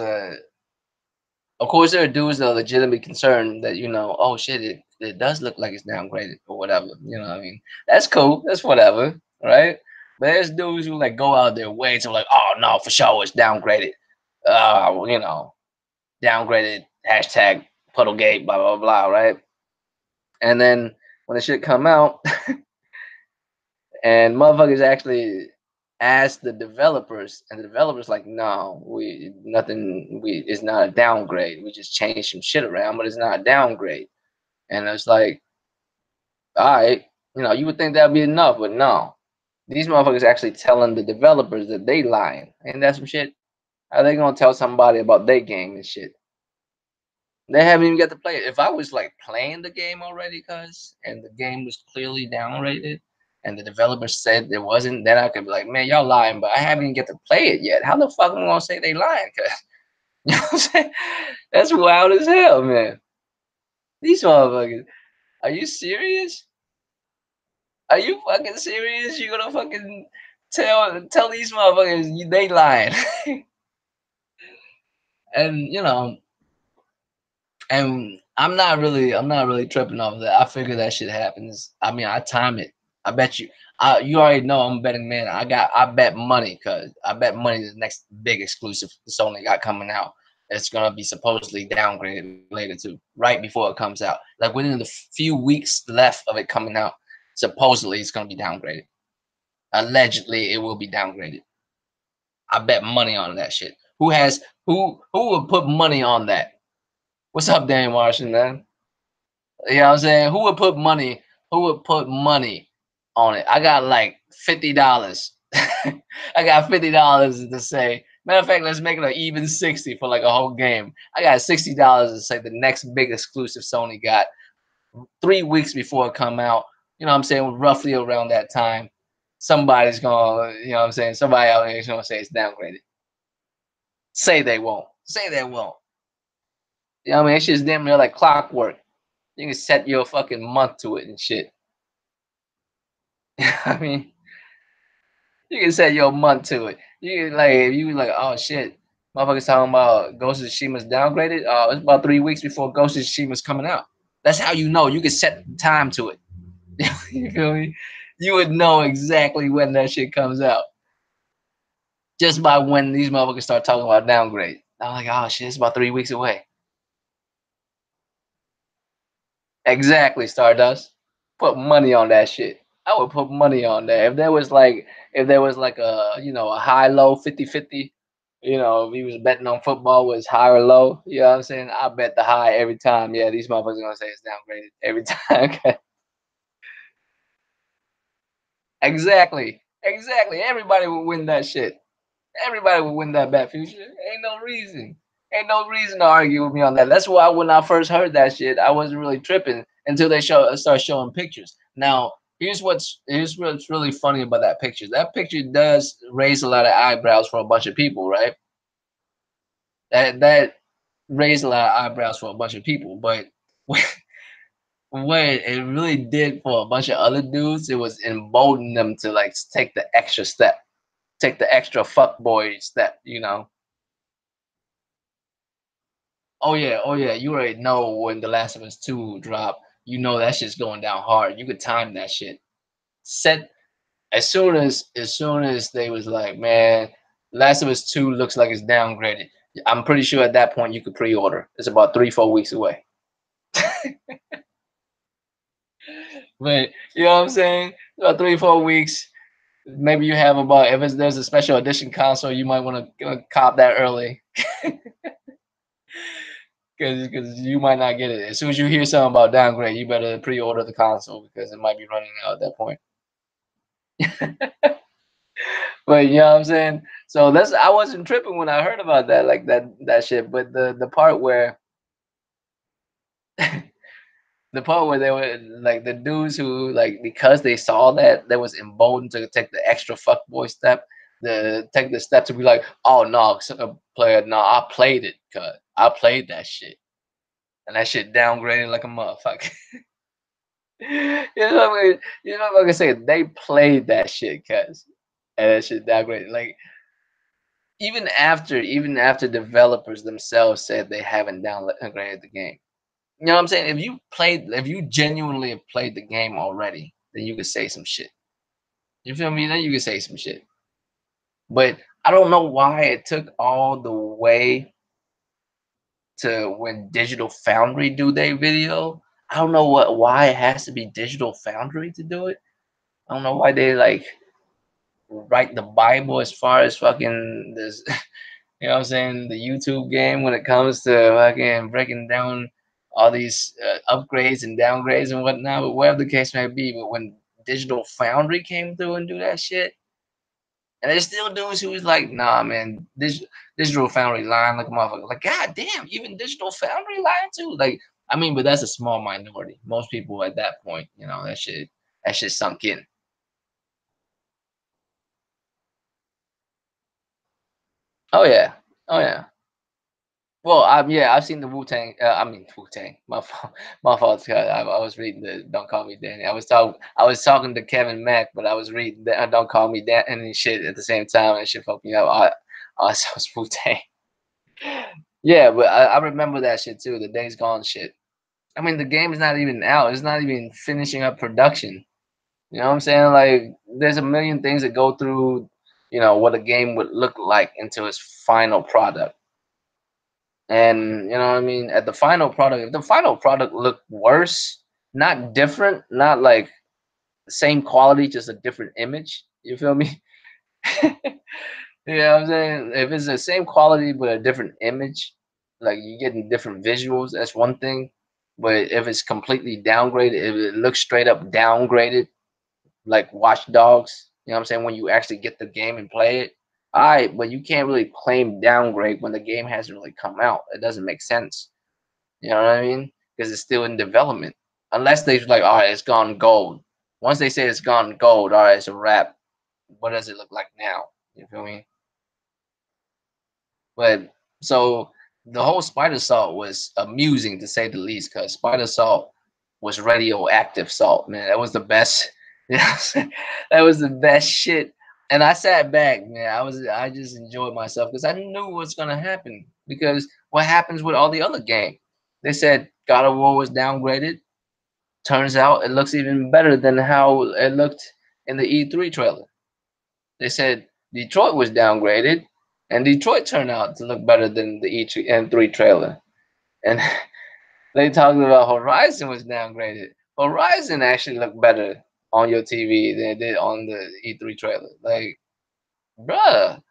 of course, there are dudes that are legitimately concerned that, oh shit, it does look like it's downgraded or whatever. You know what I mean? That's cool. That's whatever, right? But there's dudes who like go out their way to like, oh no, for sure, it's downgraded. You know, downgraded, hashtag Puddlegate, blah, blah, blah, right? And then when the shit come out, and motherfuckers actually ask the developers, and the developers like, no, we nothing. We it's not a downgrade. We just changed some shit around, but it's not a downgrade. And it's like, all right, you would think that'd be enough, but no. These motherfuckers actually telling the developers that they lying. Ain't that some shit? How they gonna tell somebody about their game and shit? They haven't even got to play it. If I was like playing the game already, cuz, and the game was clearly downrated, and the developer said it wasn't, then I could be like, man, y'all lying, but I haven't even get to play it yet. How the fuck am I gonna say they lying? Cuz you know what I'm saying? That's wild as hell, man. These motherfuckers. Are you serious? Are you fucking serious? You gonna fucking tell these motherfuckers they lying? And and I'm not really tripping off that. I figure that shit happens. I mean, I time it. I bet you. You already know I'm a betting man. I bet money, cuz I bet money the next big exclusive Sony got coming out. It's gonna be supposedly downgraded later too, right before it comes out. Like within the few weeks left of it coming out, supposedly it's gonna be downgraded. Allegedly, it will be downgraded. I bet money on that shit. Who would put money on that? What's up, Daniel Martian, man? You know what I'm saying? Who would put money on it? I got like $50. I got $50 to say. Matter of fact, let's make it an even 60 for like a whole game. I got $60 to say the next big exclusive Sony got 3 weeks before it come out. You know what I'm saying? Roughly around that time. Somebody's gonna, you know what I'm saying? Somebody out there is gonna say it's downgraded. Say they won't. Say they won't. You know what I mean? It's just damn near like clockwork. You can set your fucking month to it and shit. I mean, you can set your month to it. You can, like, if you like, oh shit, motherfuckers talking about Ghost of Tsushima's downgraded. It's about 3 weeks before Ghost of Tsushima's coming out. That's how you know. You can set time to it. You feel me? You would know exactly when that shit comes out just by when these motherfuckers start talking about downgrade. I'm like, oh shit, it's about 3 weeks away. Exactly, Stardust. Put money on that shit. I would put money on that. If there was like a high low 50-50, if he was betting on football was high or low, you know what I'm saying? I bet the high every time. Yeah, these motherfuckers gonna say it's downgraded every time. Exactly. Exactly. Everybody would win that shit. Everybody would win that bet, Future. Ain't no reason. Ain't no reason to argue with me on that. That's why when I first heard that shit, I wasn't really tripping until they start showing pictures. Now, here's what's really funny about that picture. That picture does raise a lot of eyebrows for a bunch of people, right? That raised a lot of eyebrows for a bunch of people, but what it really did for a bunch of other dudes, it was embolden them to like take the extra step, take the extra fuckboy step. Oh yeah, you already know when The Last of Us 2 drop, you know that shit's going down hard. You could time that shit. Set as soon as they was like, man, Last of Us 2 looks like it's downgraded. I'm pretty sure at that point you could pre-order. It's about 3-4 weeks away. But you know what I'm saying? About 3-4 weeks. Maybe you have about if there's a special edition console, you might want to cop that early. Because you might not get it. As soon as you hear something about downgrade, you better pre-order the console because it might be running out at that point. But you know what I'm saying? So that's I wasn't tripping when I heard about that, like that shit. But the part where the part where they were like the dudes who like because they saw that they was emboldened to take the extra fuckboy step, the take the step to be like, oh no, player, no, I played it, cut. I played that shit, and that shit downgraded like a motherfucker. You know what I mean? You know what I'm saying? They played that shit, cuz, and that shit downgraded. Like even after developers themselves said they haven't downgraded the game. You know what I'm saying? If you genuinely have played the game already, then you could say some shit. You feel me? Then you could say some shit. But I don't know why it took all the way to when Digital Foundry do their video. I don't know why it has to be Digital Foundry to do it. I don't know why they like write the Bible as far as fucking this. You know what I'm saying? The YouTube game when it comes to fucking breaking down all these upgrades and downgrades and whatnot, but whatever the case may be. But when Digital Foundry came through and do that shit, and there's still dudes who was like, nah, man, Digital Foundry lying like a motherfucker. Like, god damn, even Digital Foundry lying too. Like, I mean, but that's a small minority. Most people at that point, you know, that shit sunk in. Oh yeah. Oh yeah. Well, yeah, I've seen the Wu Tang. I mean Wu Tang. My fault. My fault. Scott. I was reading the Don't Call Me Danny. I was talking to Kevin Mack, but I was reading the Don't Call Me Danny and shit at the same time, and shit fucked me up. I saw Wu Tang. Yeah, but I remember that shit too. The Days Gone shit. I mean, the game is not even out. It's not even finishing up production. You know what I'm saying? Like, there's a million things that go through. You know what a game would look like into its final product. And you know what I mean? At the final product, if the final product looked worse, not different, not like the same quality, just a different image. You feel me? You know what I'm saying? If it's the same quality but a different image, like you're getting different visuals, that's one thing. But if it's completely downgraded, if it looks straight up downgraded, like Watch Dogs, you know what I'm saying? When you actually get the game and play it, all right, but you can't really claim downgrade when the game hasn't really come out. It doesn't make sense. You know what I mean? Because it's still in development. Unless they're like, all right, it's gone gold. Once they say it's gone gold, all right, it's a wrap. What does it look like now? You feel me? But so the whole spider salt was amusing to say the least, because spider salt was radioactive salt, man. That was the best. You know what I'm saying? That was the best shit. And I sat back, man. I just enjoyed myself because I knew what's gonna happen. Because what happens with all the other games? They said God of War was downgraded. Turns out it looks even better than how it looked in the E3 trailer. They said Detroit was downgraded, and Detroit turned out to look better than the E3 trailer. And they talked about Horizon was downgraded. Horizon actually looked better on your TV than it did on the E3 trailer. Like, bruh.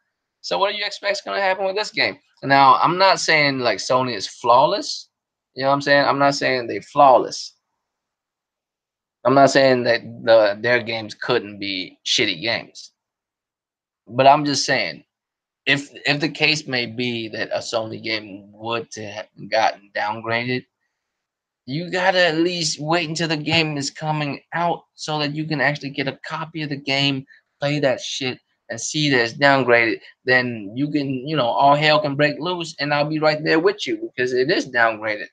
So what do you expect is gonna happen with this game? Now, I'm not saying like Sony is flawless. You know what I'm saying? I'm not saying they flawless. I'm not saying that their games couldn't be shitty games. But I'm just saying if the case may be that a Sony game would to have gotten downgraded, you gotta at least wait until the game is coming out so that you can actually get a copy of the game, play that shit, and see that it's downgraded. Then you can, all hell can break loose, and I'll be right there with you because it is downgraded.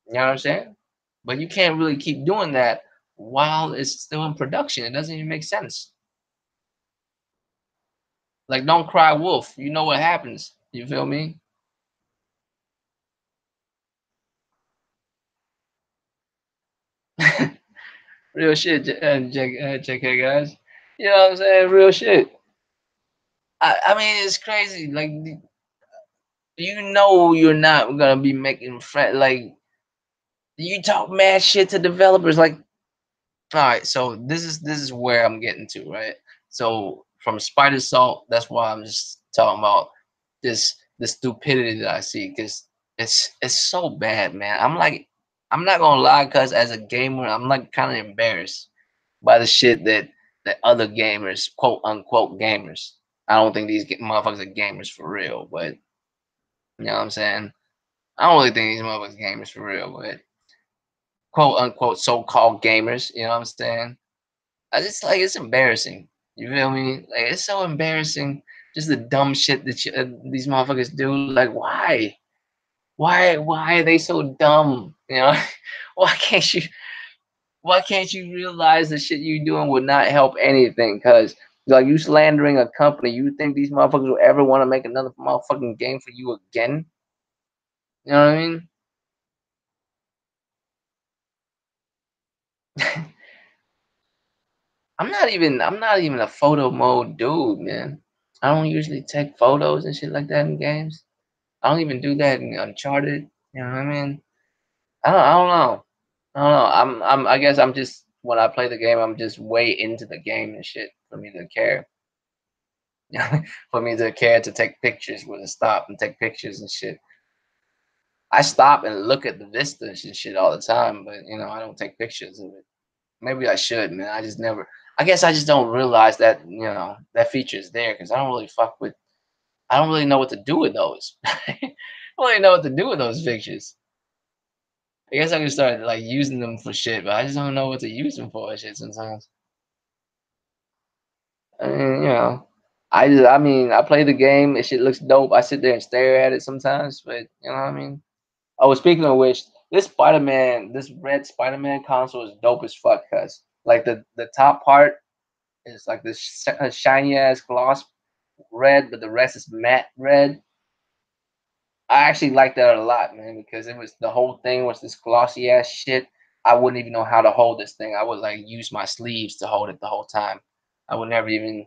You know what I'm saying? But you can't really keep doing that while it's still in production. It doesn't even make sense. Like, don't cry wolf. You know what happens. You feel me? Real shit, JK guys. You know what I'm saying? Real shit. I mean, it's crazy. Like, you're not gonna be making friends. Like, you talk mad shit to developers. Like, all right, so this is where I'm getting to, right? So from Spider Salt, that's why I'm just talking about the stupidity that I see because it's so bad, man. I'm not gonna lie, cause as a gamer, I'm like kind of embarrassed by the shit that other gamers, quote unquote gamers, I don't think these motherfuckers are gamers for real, but you know what I'm saying. I don't really think these motherfuckers are gamers for real, but quote unquote so-called gamers. You know what I'm saying? I just like it's embarrassing. You feel me? Like it's so embarrassing. Just the dumb shit that these motherfuckers do. Like why? Why are they so dumb? You know? why can't you? Why can't you realize the shit you doing would not help anything? Cause like you slandering a company, you think these motherfuckers will ever want to make another motherfucking game for you again? You know what I mean? I'm not even a photo mode dude, man. I don't usually take photos and shit like that in games. I don't even do that in Uncharted. You know what I mean? I don't know. I don't know. I guess I'm just when I play the game, I'm just way into the game and shit for me to care. for me to care to take pictures with a stop and take pictures and shit. I stop and look at the vistas and shit all the time, but I don't take pictures of it. Maybe I should, man. I just never. I guess I just don't realize that that feature is there because I don't really fuck with. I don't really know what to do with those. I don't really know what to do with those pictures. I guess I can start like using them for shit, but I just don't know what to use them for and shit sometimes. I mean, I play the game. It shit looks dope. I sit there and stare at it sometimes, but you know what I mean. Oh, speaking of which, this red Spider-Man console is dope as fuck. Cause like the top part is like this shiny ass gloss red, but the rest is matte red. I actually like that a lot, man, because it was the whole thing was this glossy ass shit. I wouldn't even know how to hold this thing. I would like use my sleeves to hold it the whole time. I would never even.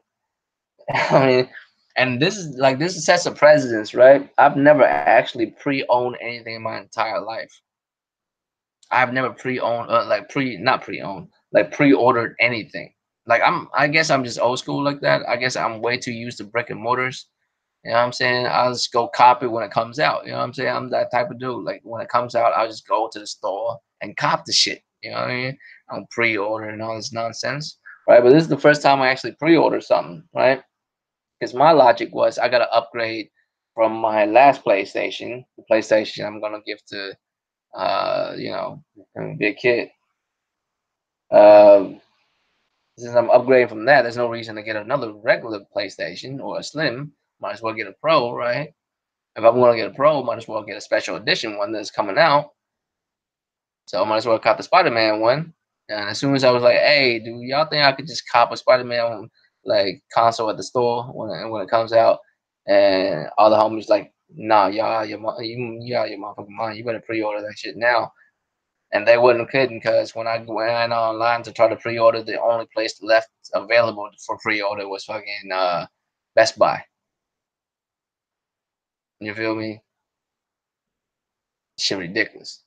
I mean, and this sets a precedence, right? I've never actually pre-owned anything in my entire life. I've never pre-owned, like not pre-owned, like pre-ordered anything. Like I guess I'm just old school like that. I guess I'm way too used to brick and mortars. You know what I'm saying? I'll just go cop it when it comes out. You know what I'm saying? I'm that type of dude. Like when it comes out, I'll just go to the store and cop the shit. You know what I mean? I don't pre-order and all this nonsense, right? But this is the first time I actually pre-ordered something, right? Because my logic was I gotta upgrade from my last PlayStation, the PlayStation I'm gonna give to be a kid. Um, since I'm upgrading from that, there's no reason to get another regular PlayStation or a Slim. Might as well get a Pro, right? If I'm gonna get a Pro, might as well get a special edition one that's coming out. So I might as well cop the Spider-Man one. And as soon as I was like, "Hey, do y'all think I could just cop a Spider-Man like console at the store when it comes out?" And all the homies like, "Nah, you out your motherfucking mind. You better pre-order that shit now." And they wouldn't couldn't because when I went online to try to pre-order, the only place left available for pre-order was fucking Best Buy. You feel me? Shit ridiculous.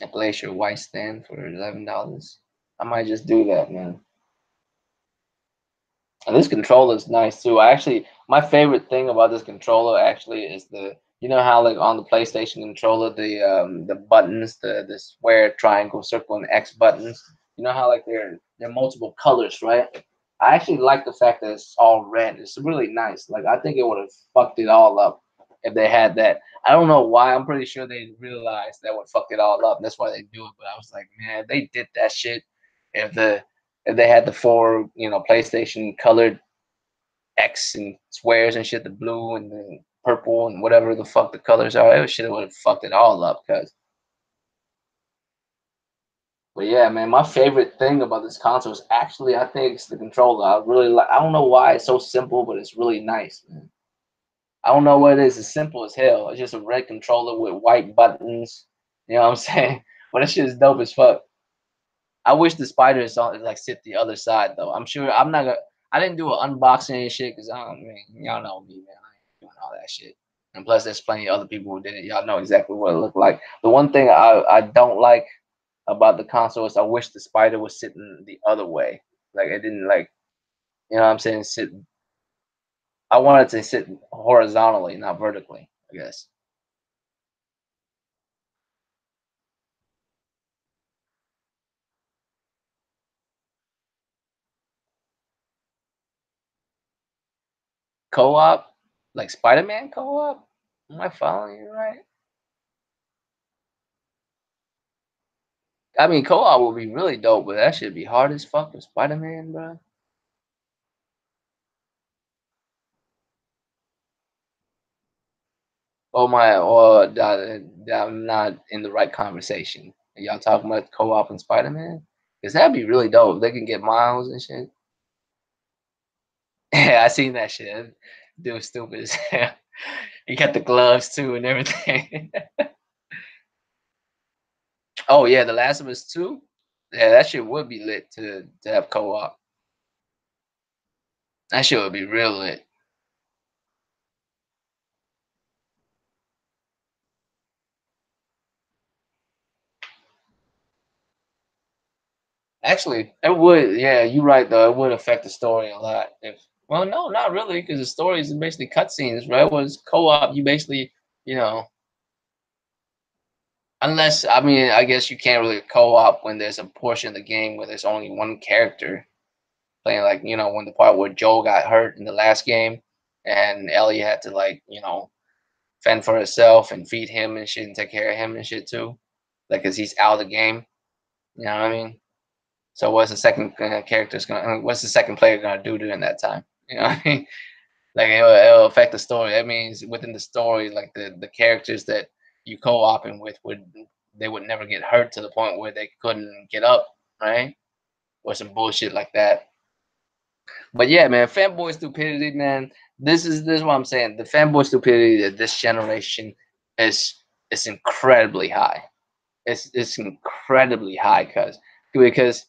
A Glacier White stand for $11. I might just do that, man. And this controller is nice too. My favorite thing about this controller actually is how like on the PlayStation controller the buttons, the square, triangle, circle, and X buttons. You know how like they're multiple colors, right? I actually like the fact that it's all red. It's really nice. Like I think it would have fucked it all up if they had that. I don't know why. I'm pretty sure they realized that would fuck it all up. That's why they do it. But I was like, man, they did that shit. If the if they had the four, PlayStation colored X and squares and shit, the blue and the purple and whatever the fuck the colors are, it should have fucked it all up. But yeah, man, my favorite thing about this console is actually, I think it's the controller. I really like. I don't know why it's so simple, but it's really nice, man. I don't know what it is. It's simple as hell. It's just a red controller with white buttons. You know what I'm saying? But that shit is dope as fuck. I wish the spider is on like sit the other side though. I'm sure I'm not gonna. I didn't do an unboxing and shit because I don't mean y'all know me, man. I ain't doing all that shit. And plus, there's plenty of other people who did it. Y'all know exactly what it looked like. The one thing I don't like about the console is I wish the spider was sitting the other way. Like it didn't like what I'm saying sit. I wanted to sit horizontally, not vertically. I guess. Co-op, like Spider-Man co-op. Am I following you right? I mean, co-op would be really dope, but that should be hard as fuck with Spider-Man, bro. Oh my, oh, I'm not in the right conversation. Are y'all talking about co-op and Spider-Man? Cause that'd be really dope. They can get miles and shit. Yeah, I seen that shit. Dude was stupid as hell. He got the gloves too and everything. Oh yeah, The Last of Us 2? Yeah, that shit would be lit to have co-op. That shit would be real lit. Actually, it would. Yeah, you're right though. It would affect the story a lot. If well, no, not really, because the story is basically cutscenes, right? Was co-op, you basically, you know, unless I mean, I guess you can't really co-op when there's a portion of the game where there's only one character playing, like when the part where Joel got hurt in the last game, and Ellie had to like fend for herself and feed him and shit and take care of him and shit too, like because he's out of the game. You know what I mean? So what's the second character's gonna? What's the second player gonna do during that time? You know what I mean? Like it'll affect the story. That means within the story, like the characters that you co-oping with would never get hurt to the point where they couldn't get up, right? Or some bullshit like that. But yeah, man, fanboy stupidity, man. This is what I'm saying. The fanboy stupidity of this generation is is incredibly high. It's incredibly high, because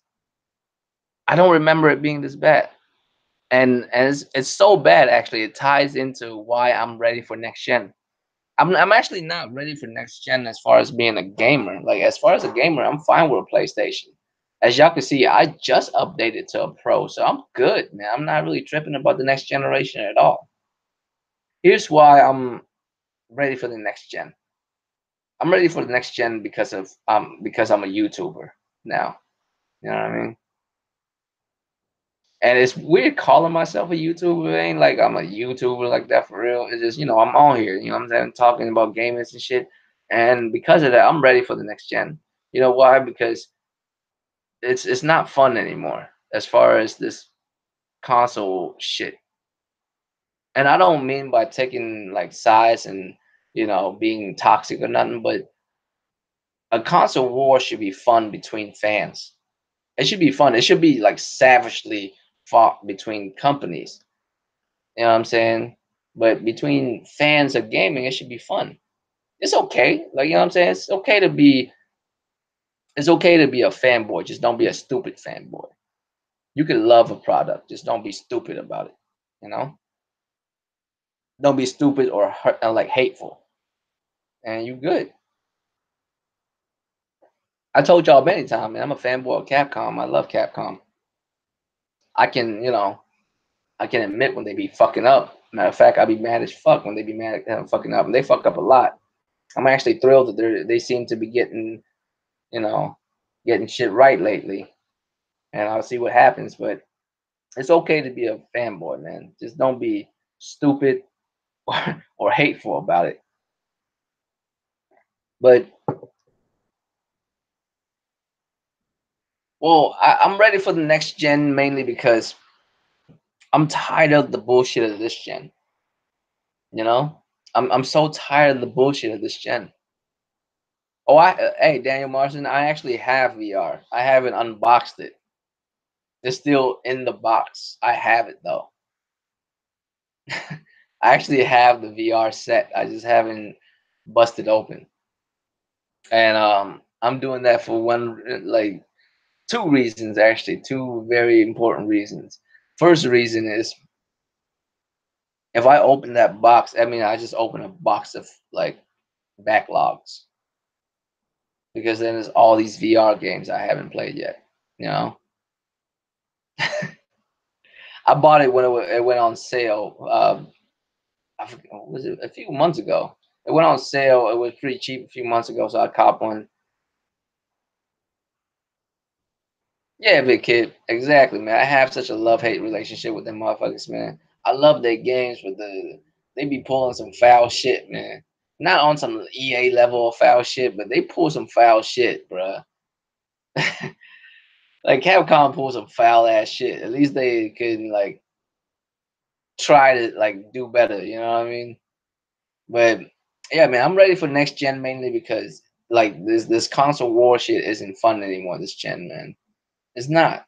I don't remember it being this bad. And it's so bad actually. It ties into why I'm ready for next gen. I'm actually not ready for next gen as far as being a gamer. Like as far as a gamer, I'm fine with a PlayStation. As y'all can see, I just updated to a pro, so I'm good, man. I'm not really tripping about the next generation at all. Here's why I'm ready for the next gen. I'm ready for the next gen because I'm a YouTuber now. You know what I mean? And it's weird calling myself a YouTuber. It ain't like I'm a YouTuber like that for real. It's just, I'm on here, what I'm saying, talking about gamers and shit. And because of that, I'm ready for the next gen. You know why? Because it's not fun anymore as far as this console shit. And I don't mean by taking like sides and being toxic or nothing, but a console war should be fun between fans. It should be fun. It should be like savagely fought between companies. You know what I'm saying? But between fans of gaming, it should be fun. It's okay. Like, you know what I'm saying? It's okay to be a fanboy. Just don't be a stupid fanboy. You can love a product. Just don't be stupid about it. You know? Don't be stupid or like hateful. And you good. I told y'all many times, man, I'm a fanboy of Capcom. I love Capcom. I can, I can admit when they be fucking up. Matter of fact, I be mad as fuck when they be mad at them fucking up. And they fuck up a lot. I'm actually thrilled that they seem to be you know, getting shit right lately. And I'll see what happens. But it's okay to be a fanboy, man. Just don't be stupid or hateful about it. But well, I'm ready for the next gen mainly because I'm tired of the bullshit of this gen. You know, I'm so tired of the bullshit of this gen. Oh, hey Daniel Marston, I actually have VR. I haven't unboxed it. It's still in the box. I have it though. I actually have the VR set. I just haven't busted open. And I'm doing that for like two reasons actually, two very important reasons. First reason is if I open that box, I mean I just open a box of like backlogs because then there's all these VR games I haven't played yet. You know, I bought it when it went on sale. I forget, was it a few months ago? It went on sale. It was pretty cheap a few months ago, so I copped one. Yeah, big kid. Exactly, man. I have such a love hate relationship with them motherfuckers, man. I love their games, but they be pulling some foul shit, man. Not on some EA level of foul shit, but they pull some foul shit, bruh. Like Capcom pulls some foul ass shit. At least they can like try to like do better. You know what I mean? But yeah, man, I'm ready for next gen mainly because like this console war shit isn't fun anymore. This gen, man, it's not.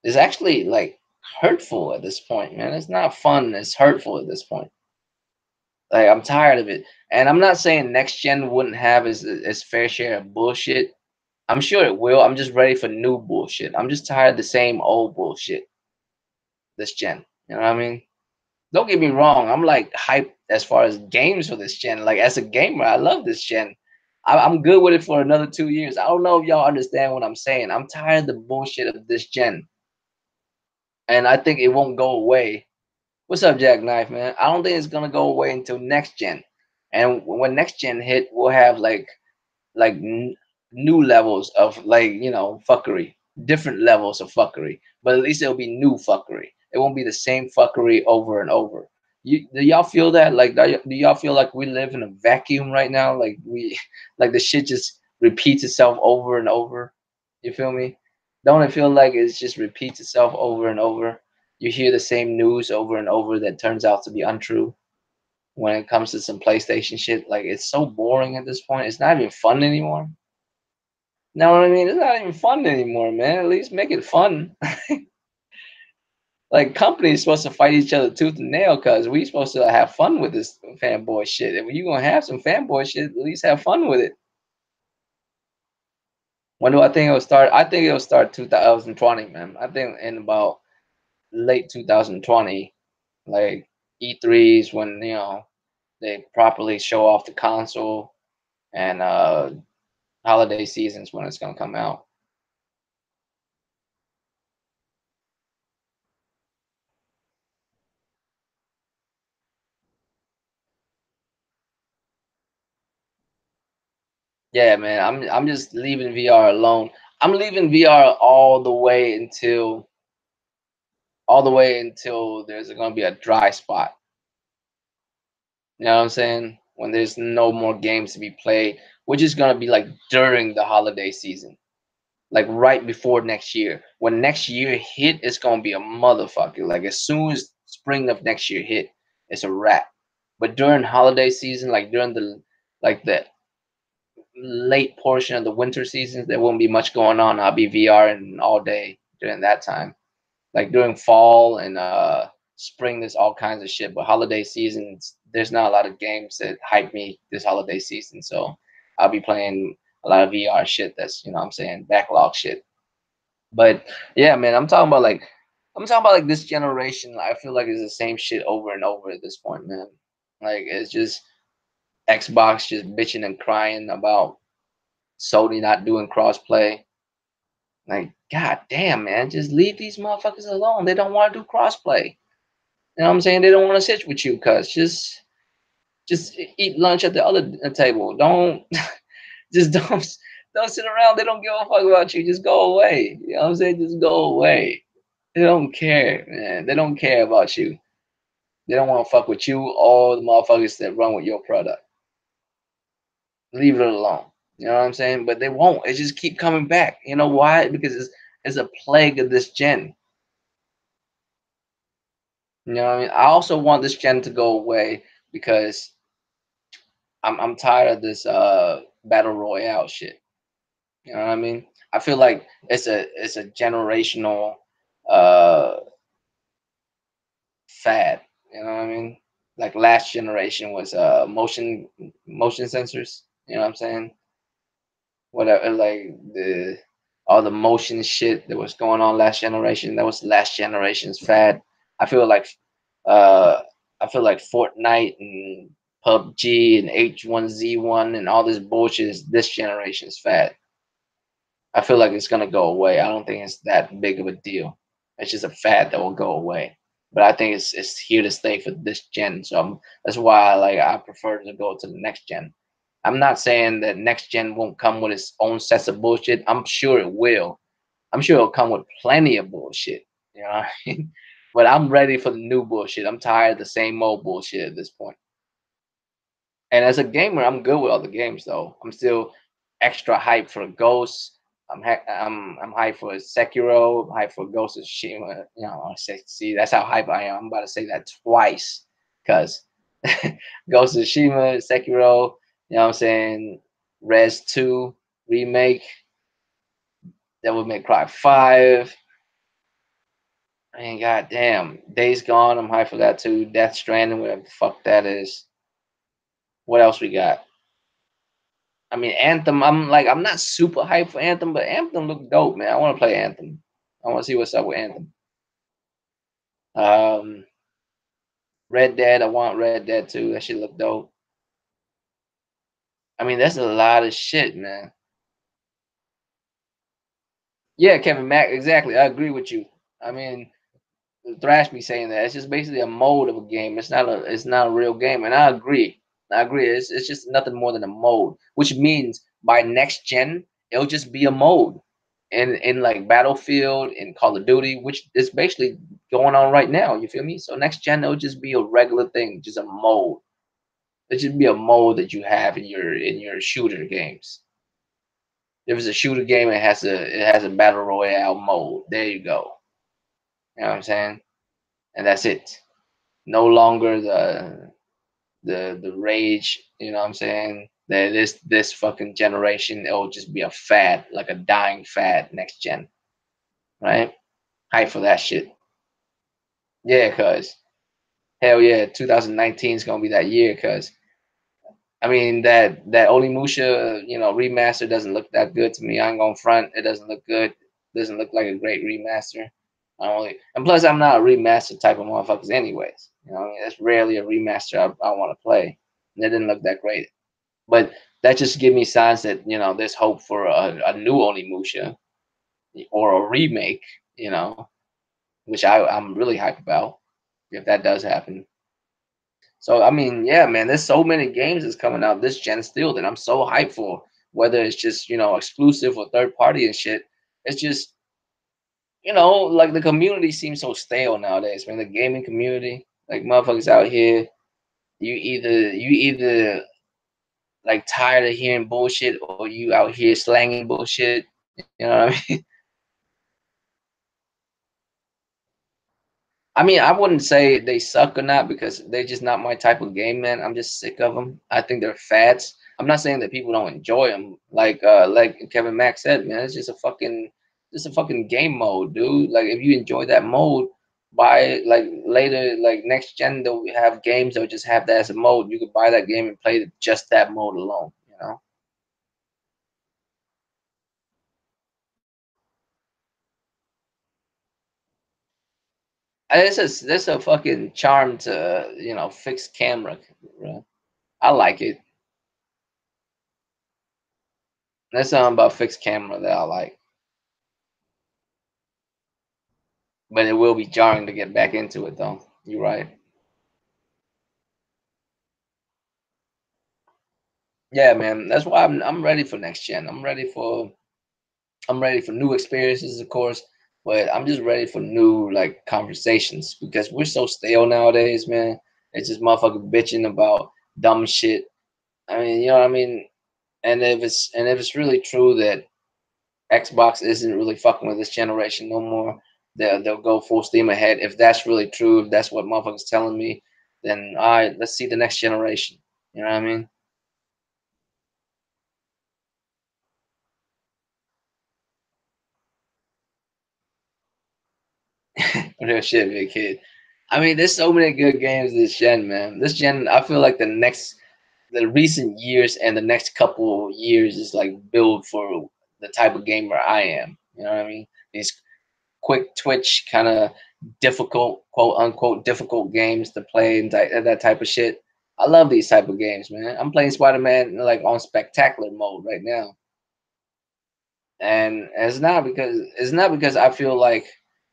It's actually like hurtful at this point, man. It's not fun. It's hurtful at this point. Like I'm tired of it. And I'm not saying next gen wouldn't have its fair share of bullshit. I'm sure it will. I'm just ready for new bullshit. I'm just tired of the same old bullshit this gen. You know what I mean? Don't get me wrong. I'm like hyped as far as games for this gen. Like as a gamer, I love this gen. I'm good with it for another 2 years. I don't know if y'all understand what I'm saying. I'm tired of the bullshit of this gen, and I think it won't go away. What's up, Jackknife, man? I don't think it's gonna go away until next gen. And when next gen hit, we'll have like new levels of like fuckery, different levels of fuckery. But at least it'll be new fuckery. It won't be the same fuckery over and over. Do y'all feel that? Like, do y'all feel like we live in a vacuum right now? Like like the shit just repeats itself over and over. You feel me? Don't it feel like it just repeats itself over and over? You hear the same news over and over that turns out to be untrue when it comes to some PlayStation shit. Like it's so boring at this point. It's not even fun anymore. Know what I mean? It's not even fun anymore, man. At least make it fun. Like companies supposed to fight each other tooth and nail because we supposed to have fun with this fanboy shit. If you gonna have some fanboy shit, at least have fun with it. When do I think it'll start? I think it'll start 2020, man. I think in about late 2020, like E3s when they properly show off the console and holiday seasons when it's gonna come out. Yeah, man. I'm just leaving VR alone. I'm leaving VR all the way until there's gonna be a dry spot. You know what I'm saying? When there's no more games to be played, which is gonna be like during the holiday season, like right before next year. When next year hit, it's gonna be a motherfucker. Like as soon as spring of next year hit, it's a wrap. But during holiday season, like during the late portion of the winter season, there won't be much going on. I'll be VRing all day during that time. Like during fall and spring, there's all kinds of shit. But holiday seasons, there's not a lot of games that hype me this holiday season. So I'll be playing a lot of VR shit that's what I'm saying, backlog shit. But yeah, man, I'm talking about like this generation. I feel like it's the same shit over and over at this point, man. Like it's just Xbox just bitching and crying about Sony not doing crossplay. Like, god damn, man, just leave these motherfuckers alone. They don't want to do crossplay. You know what I'm saying? They don't want to sit with you, cuz just eat lunch at the other table. Don't just don't sit around. They don't give a fuck about you. Just go away. You know what I'm saying? Just go away. They don't care, man. They don't care about you. They don't want to fuck with you or the motherfuckers that run with your product. Leave it alone. You know what I'm saying? But they won't. It just keep coming back. You know why? Because it's a plague of this gen. You know what I mean? I also want this gen to go away because I'm tired of this battle royale shit. You know what I mean? I feel like it's a generational uh fad. You know what I mean? Like last generation was motion sensors. You know what I'm saying? Whatever, like the all the motion shit that was going on last generation. That was last generation's fad. I feel like uh I feel like Fortnite and PUBG and H1Z1 and all this bullshit is this generation's fad. I feel like it's gonna go away. I don't think it's that big of a deal. It's just a fad that will go away. But I think it's here to stay for this gen. So that's why I prefer to go to the next gen. I'm not saying that next gen won't come with its own sets of bullshit. I'm sure it will. I'm sure it'll come with plenty of bullshit. You know what I mean? But I'm ready for the new bullshit. I'm tired of the same old bullshit at this point. And as a gamer, I'm good with all the games though. I'm still extra hyped for Ghosts. I'm hyped for Sekiro. I'm hyped for Ghost of Tsushima. You know, I say, see, that's how hype I am. I'm about to say that twice because Ghost of Tsushima, Sekiro. You know what I'm saying? Res 2 remake. Devil May Cry 5. I mean, goddamn. Days Gone. I'm hyped for that too. Death Stranding, whatever the fuck that is. What else we got? I mean, Anthem. I'm not super hyped for Anthem, but Anthem look dope, man. I want to play Anthem. I want to see what's up with Anthem. Um, Red Dead. I want Red Dead too. That should look dope. I mean, that's a lot of shit, man. Yeah, Kevin Mack. Exactly. I agree with you. I mean, thrash me saying that. It's just basically a mode of a game. It's not a real game. And I agree. I agree. It's just nothing more than a mode, which means by next gen, it'll just be a mode. In like Battlefield and Call of Duty, which is basically going on right now. You feel me? So next gen, it'll just be a regular thing, just a mode. It should be a mode that you have in your shooter games. If it's a shooter game, it has a battle royale mode. There you go. You know what I'm saying? And that's it. No longer the rage, you know what I'm saying? That this fucking generation, it'll just be a fad, like a dying fad next gen, right? Hype for that shit. Yeah, cuz hell yeah, 2019 is gonna be that year, cuz I mean that Onimusha, remaster doesn't look that good to me. I ain't gonna front. It doesn't look good. Doesn't look like a great remaster. And plus I'm not a remaster type of motherfuckers anyways. I mean, it's rarely a remaster I want to play. And it didn't look that great. But that just give me signs that there's hope for a new Onimusha or a remake, which I'm really hyped about if that does happen. So I mean, yeah, man, there's so many games that's coming out this gen still that I'm so hyped for. Whether it's just exclusive or third party and shit, it's just like the community seems so stale nowadays, man. The gaming community, like motherfuckers out here, you either like tired of hearing bullshit or you out here slanging bullshit. You know what I mean? I mean, I wouldn't say they suck or not because they're just not my type of game, man. I'm just sick of them. I think they're fads. I'm not saying that people don't enjoy them. Like Kevin Mack said, man, it's just a fucking game mode, dude. Like if you enjoy that mode, buy it. Like later, like next gen, they'll have games that'll just have that as a mode. You could buy that game and play just that mode alone. It's a fucking charm to fixed camera, bro. I like it. There's something about fixed camera that I like, but it will be jarring to get back into it, though. You're right. Yeah, man. That's why I'm ready for next gen. I'm ready for new experiences, of course, but I'm just ready for new like conversations because we're so stale nowadays, man. It's just motherfucker bitching about dumb shit. I mean, you know what I mean? And if it's really true that Xbox isn't really fucking with this generation no more. They'll go full steam ahead. If that's really true, if that's what motherfuckers telling me, then all right, let's see the next generation. You know what I mean? Real shit, big kid. I mean, there's so many good games this gen, man. This gen, I feel like the recent years and the next couple years is like build for the type of gamer I am. You know what I mean? These quick twitch kind of difficult quote unquote difficult games to play and that type of shit. I love these type of games, man. I'm playing Spider-Man like on spectacular mode right now. And it's not because I feel like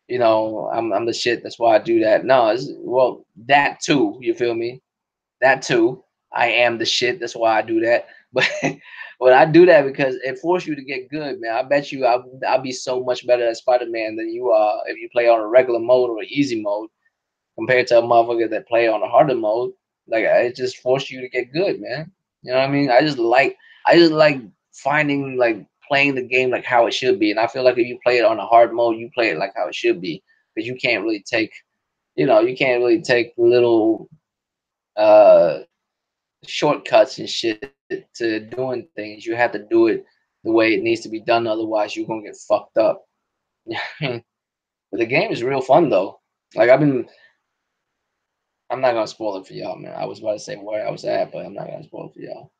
I'm the shit, that's why I do that. No, well, that too, you feel me? That too. I am the shit. That's why I do that. But but I do that because it forces you to get good, man. I bet you I'll be so much better at Spider Man than you are if you play on a regular mode or easy mode. compared to a motherfucker that play on a harder mode. Like it just forced you to get good, man. You know what I mean? I just like finding like playing the game like how it should be, and I feel like if you play it on a hard mode, you play it like how it should be because you can't really take little uh shortcuts and shit to doing things. You have to do it the way it needs to be done, otherwise you're gonna get fucked up. But the game is real fun though. Like I'm not gonna spoil it for y'all, man. I was about to say where I was at, but I'm not gonna spoil it for y'all.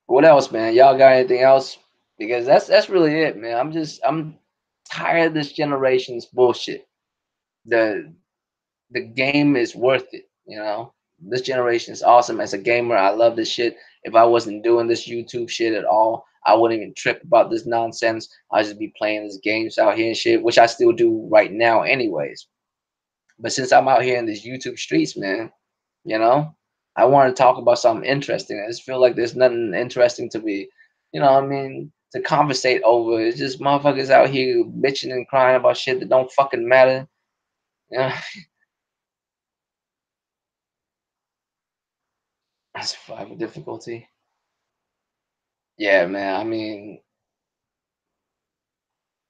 What else, man? Y'all got anything else? Because that's really it, man. I'm tired of this generation's bullshit. The the game is worth it, you know. This generation is awesome. As a gamer, I love this shit. If I wasn't doing this YouTube shit at all, I wouldn't even trip about this nonsense. I'd just be playing these games out here and shit, which I still do right now anyways. But since I'm out here in these YouTube streets, man, you know, I want to talk about something interesting. I just feel like there's nothing interesting to be, what I mean, to conversate over. It's just motherfuckers out here bitching and crying about shit that don't fucking matter. You know, that's survival difficulty. Yeah, man. I mean,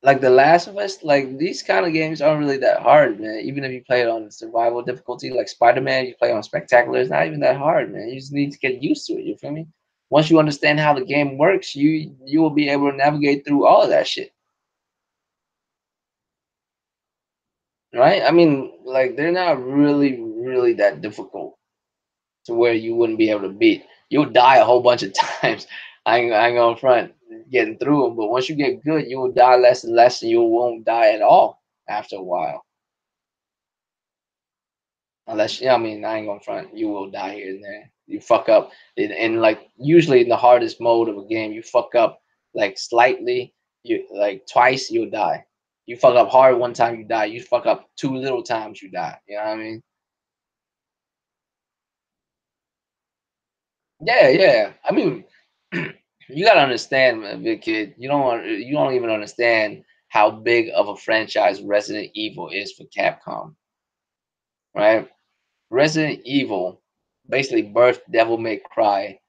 like The Last of Us, like these kind of games aren't really that hard, man. Even if you play it on survival difficulty, like Spider-Man, you play on spectacular, it's not even that hard, man. You just need to get used to it. You feel me? Once you understand how the game works, you will be able to navigate through all of that shit, right? I mean, like they're not really that difficult to where you wouldn't be able to beat. You'll die a whole bunch of times. I ain't gonna front getting through them, but once you get good, you will die less and less, and you won't die at all after a while. Unless, I mean, I ain't gonna front. You will die here and there. You fuck up, and like usually in the hardest mode of a game, you fuck up like slightly. You like twice, you'll die. You fuck up hard one time, you die. You fuck up two little times, you die. You know what I mean? Yeah, yeah. I mean, you gotta understand, man, big kid. You don't even understand how big of a franchise Resident Evil is for Capcom, right? Resident Evil basically birthed Devil May Cry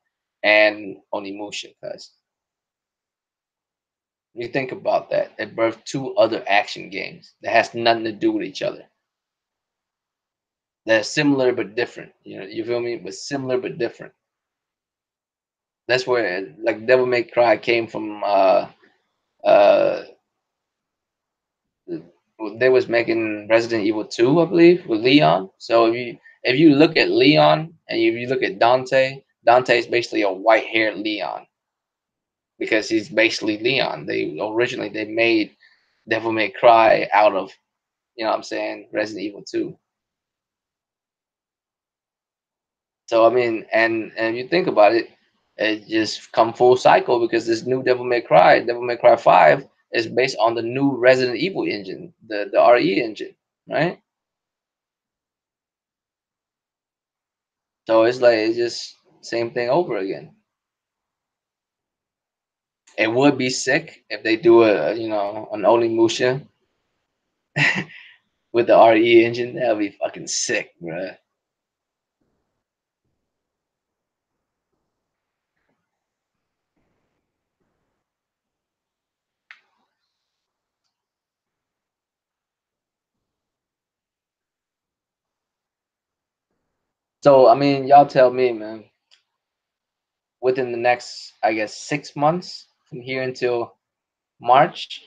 and Onimusha, cuz you think about that. It birthed two other action games that has nothing to do with each other. They're similar but different. You feel me? But similar but different. That's where like Devil May Cry came from. Uh, they was making Resident Evil 2, I believe, with Leon. So if you look at Leon and if you look at Dante, Dante is basically a white haired Leon because he's basically Leon. They made Devil May Cry out of, what I'm saying, Resident Evil 2. So I mean, and you think about it, it just come full cycle because this new Devil May Cry 5, is based on the new Resident Evil engine, the RE engine, right? So it's like it's just same thing over again. It would be sick if they do an Onimusha with the RE engine. That would be fucking sick, bro. So I mean, y'all tell me, man. Within the next, I guess, 6 months from here until March,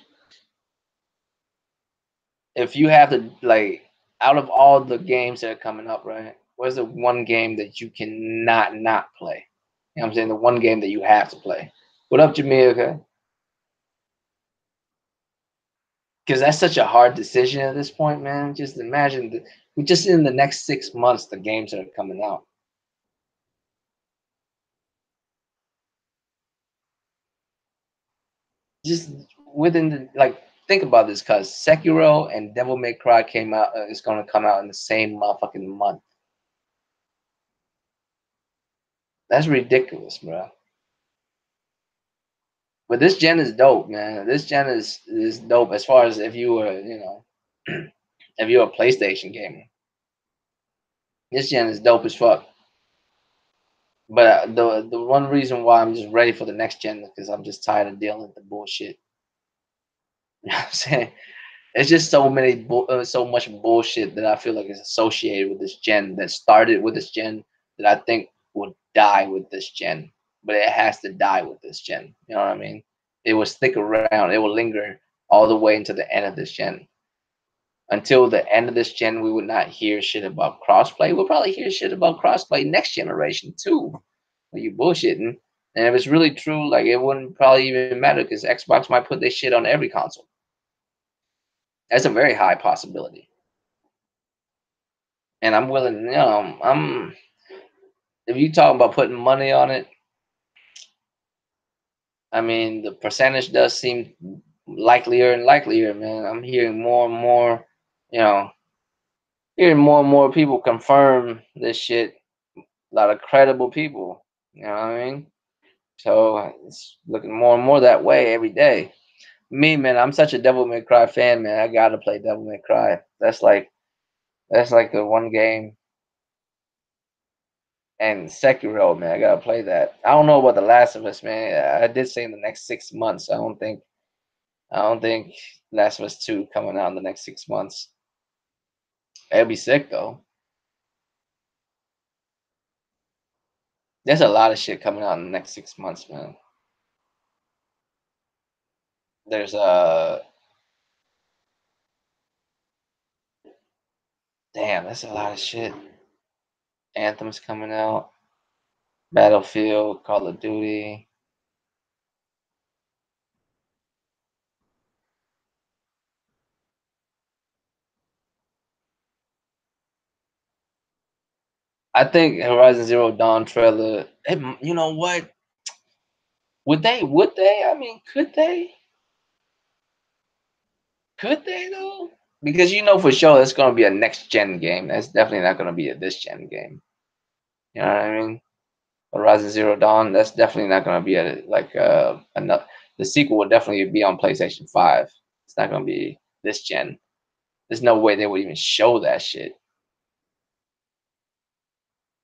if you have to like, out of all the games that are coming up, right? What's the one game that you cannot not play? You know what I'm saying? The one game that you have to play. What up, Jamaica? Because that's such a hard decision at this point, man. Just imagine we just in the next 6 months the games that are coming out. Just within the like, think about this, cause Sekiro and Devil May Cry came out. Is gonna come out in the same motherfucking month. That's ridiculous, bro. But this gen is dope, man. This gen is dope as far as if you were, if you're a PlayStation gamer. This gen is dope as fuck. But the one reason why I'm just ready for the next gen is because I'm just tired of dealing with the bullshit. You know what I'm saying? It's just so much bullshit that I feel like is associated with this gen that started with this gen that I think will die with this gen. But it has to die with this gen. You know what I mean? It will stick around. It will linger all the way into the end of this gen. Until the end of this gen, we would not hear shit about crossplay. We'll probably hear shit about crossplay next generation too. Are you bullshitting? And if it's really true, like it wouldn't probably even matter because Xbox might put their shit on every console. That's a very high possibility. And I'm willing, I'm if you talk about putting money on it, I mean the percentage does seem likelier and likelier, man. I'm hearing more and more, you know, hearing more and more people confirm this shit. A lot of credible people. You know what I mean? So it's looking more and more that way every day. Me, man, I'm such a Devil May Cry fan, man. I gotta play Devil May Cry. That's like the one game. And Sekiro, man, I gotta play that. I don't know about The Last of Us, man. I did say in the next 6 months. I don't think Last of Us 2 coming out in the next 6 months. It'll be sick though. There's a lot of shit coming out in the next 6 months, man. There's damn, that's a lot of shit. Anthem's coming out. Battlefield, Call of Duty. I think Horizon Zero Dawn trailer. You know what? Would they? Would they? I mean, could they? Could they though? Because you know for sure it's gonna be a next gen game. That's definitely not gonna be a this gen game. You know what I mean? Horizon Zero Dawn. That's definitely not gonna be a like another. The sequel will definitely be on PlayStation 5. It's not gonna be this gen. There's no way they would even show that shit.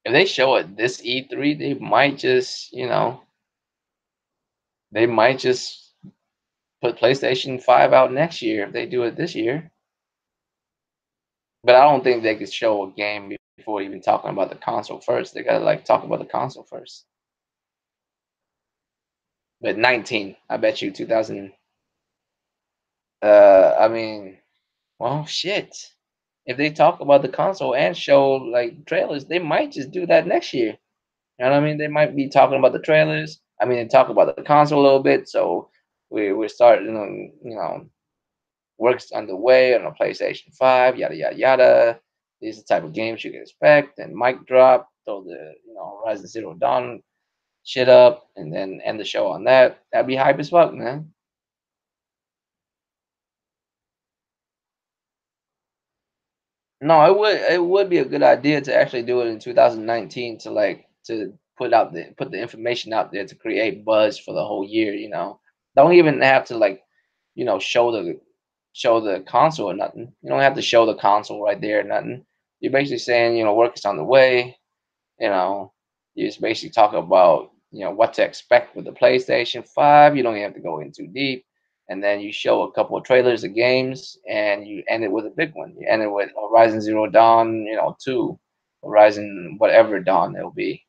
If they show it this E3, they might just put PlayStation 5 out next year if they do it this year. But I don't think they could show a game before even talking about the console first. They gotta like talk about the console first. But 19, I bet you 2000. I mean, well, shit. If they talk about the console and show like trailers, they might just do that next year. You know what I mean? They might be talking about the trailers. I mean, they talk about the console a little bit. So we're starting, works underway on a PlayStation 5, yada yada yada. These are the type of games you can expect. And mic drop, throw the Horizon Zero Dawn shit up, and then end the show on that. That'd be hype as fuck, man. No, it would be a good idea to actually do it in 2019 to put the information out there to create buzz for the whole year. Don't even have to like show the console or nothing. You don't have to show the console right there or nothing. You're basically saying work is on the way. You know, you just basically talk about what to expect with the PlayStation 5. You don't even have to go in too deep, and then you show a couple of trailers of games, and you end it with a big one. You end it with Horizon Zero Dawn, 2, Horizon whatever Dawn it'll be,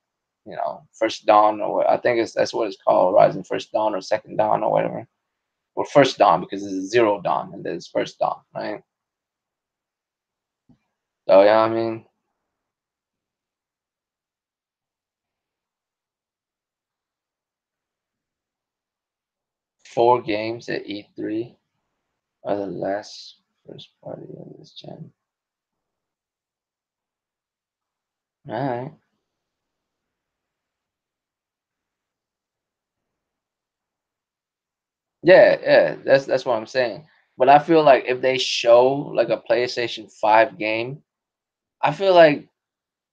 First Dawn or I think that's what it's called, Horizon First Dawn or Second Dawn or whatever. Or First Dawn because it's Zero Dawn and then it's First Dawn, right? So yeah, I mean, 4 games at E3 are the last first party of this gen. All right. Yeah, yeah, that's what I'm saying. But I feel like if they show like a PlayStation 5 game, I feel like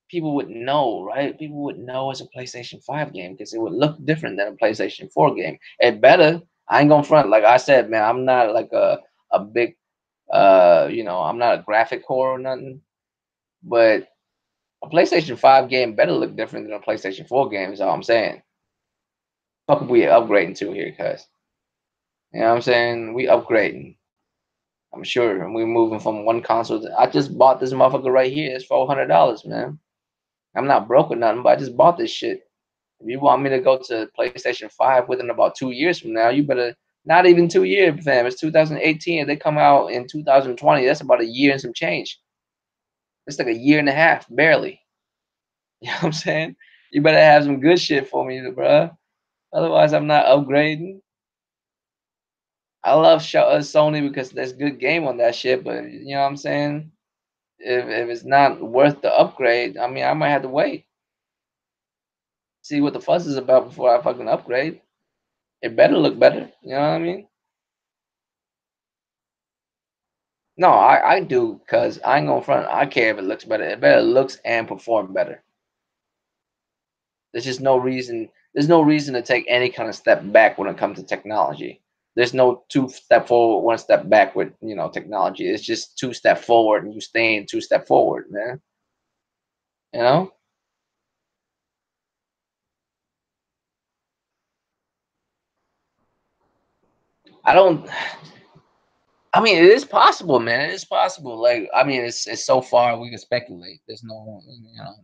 people would know, right? People would know it's a PlayStation 5 game because it would look different than a PlayStation 4 game. It better. I ain't gonna front. Like I said, man, I'm not like a big I'm not a graphic whore or nothing. But a PlayStation 5 game better look different than a PlayStation 4 game. Is all I'm saying. Fuck, we upgrading to here, cuz you know what I'm saying? We upgrading. I'm sure, and we're moving from one console. I just bought this motherfucker right here. It's $400, man. I'm not broke or nothing, but I just bought this shit. If you want me to go to PlayStation 5 within about 2 years from now, you better not even 2 years, fam. It's 2018. They come out in 2020. That's about a year and some change. It's like a year and a half, barely. You know what I'm saying? You better have some good shit for me, bruh. Otherwise, I'm not upgrading. I love Sony because there's good game on that shit, but you know what I'm saying? If it's not worth the upgrade, I mean, I might have to wait, see what the fuss is about before I fucking upgrade. It better look better. You know what I mean? No, I do, cause I ain't gonna front. I care if it looks better. It better looks and perform better. There's just no reason. There's no reason to take any kind of step back when it comes to technology. There's no two-step forward, one step back with technology. It's just two-step forward, and you staying two-step forward, man. You know? I don't. I mean, it is possible, man. It is possible. Like, I mean, it's so far we can speculate. There's no,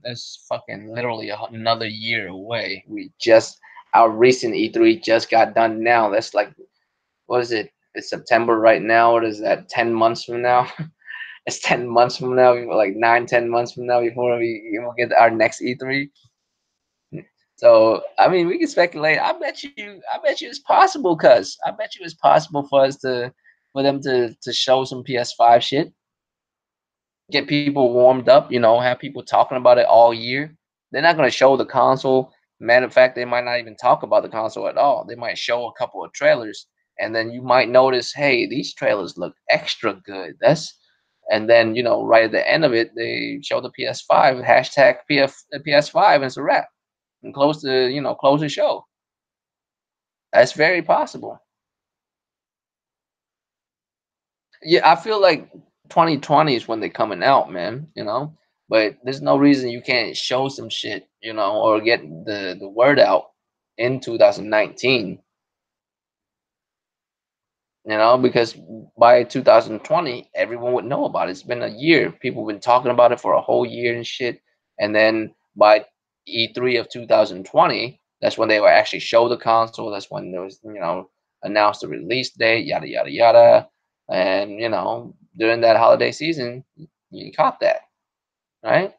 that's fucking literally another year away. We just our recent E3 just got done. Now that's like, what is it? It's September right now. What is that? 10 months from now? It's 10 months from now. Like 9, 10 months from now before we will get our next E3. So I mean, we can speculate. I bet you it's possible, cuz I bet you it's possible for them to show some PS5 shit, get people warmed up, have people talking about it all year. They're not gonna show the console. Matter of fact, they might not even talk about the console at all. They might show a couple of trailers, and then you might notice, hey, these trailers look extra good. And then right at the end of it, they show the PS5 hashtag PS5, and it's a wrap, and close the show. That's very possible. Yeah, I feel like 2020 is when they're coming out, man. But there's no reason you can't show some shit, or get the word out in 2019. Because by 2020, everyone would know about it. It's been a year. People have been talking about it for a whole year and shit. And then by E3 of 2020, that's when they would actually show the console. That's when there was, announced the release date, yada yada yada. And during that holiday season, you caught that, right?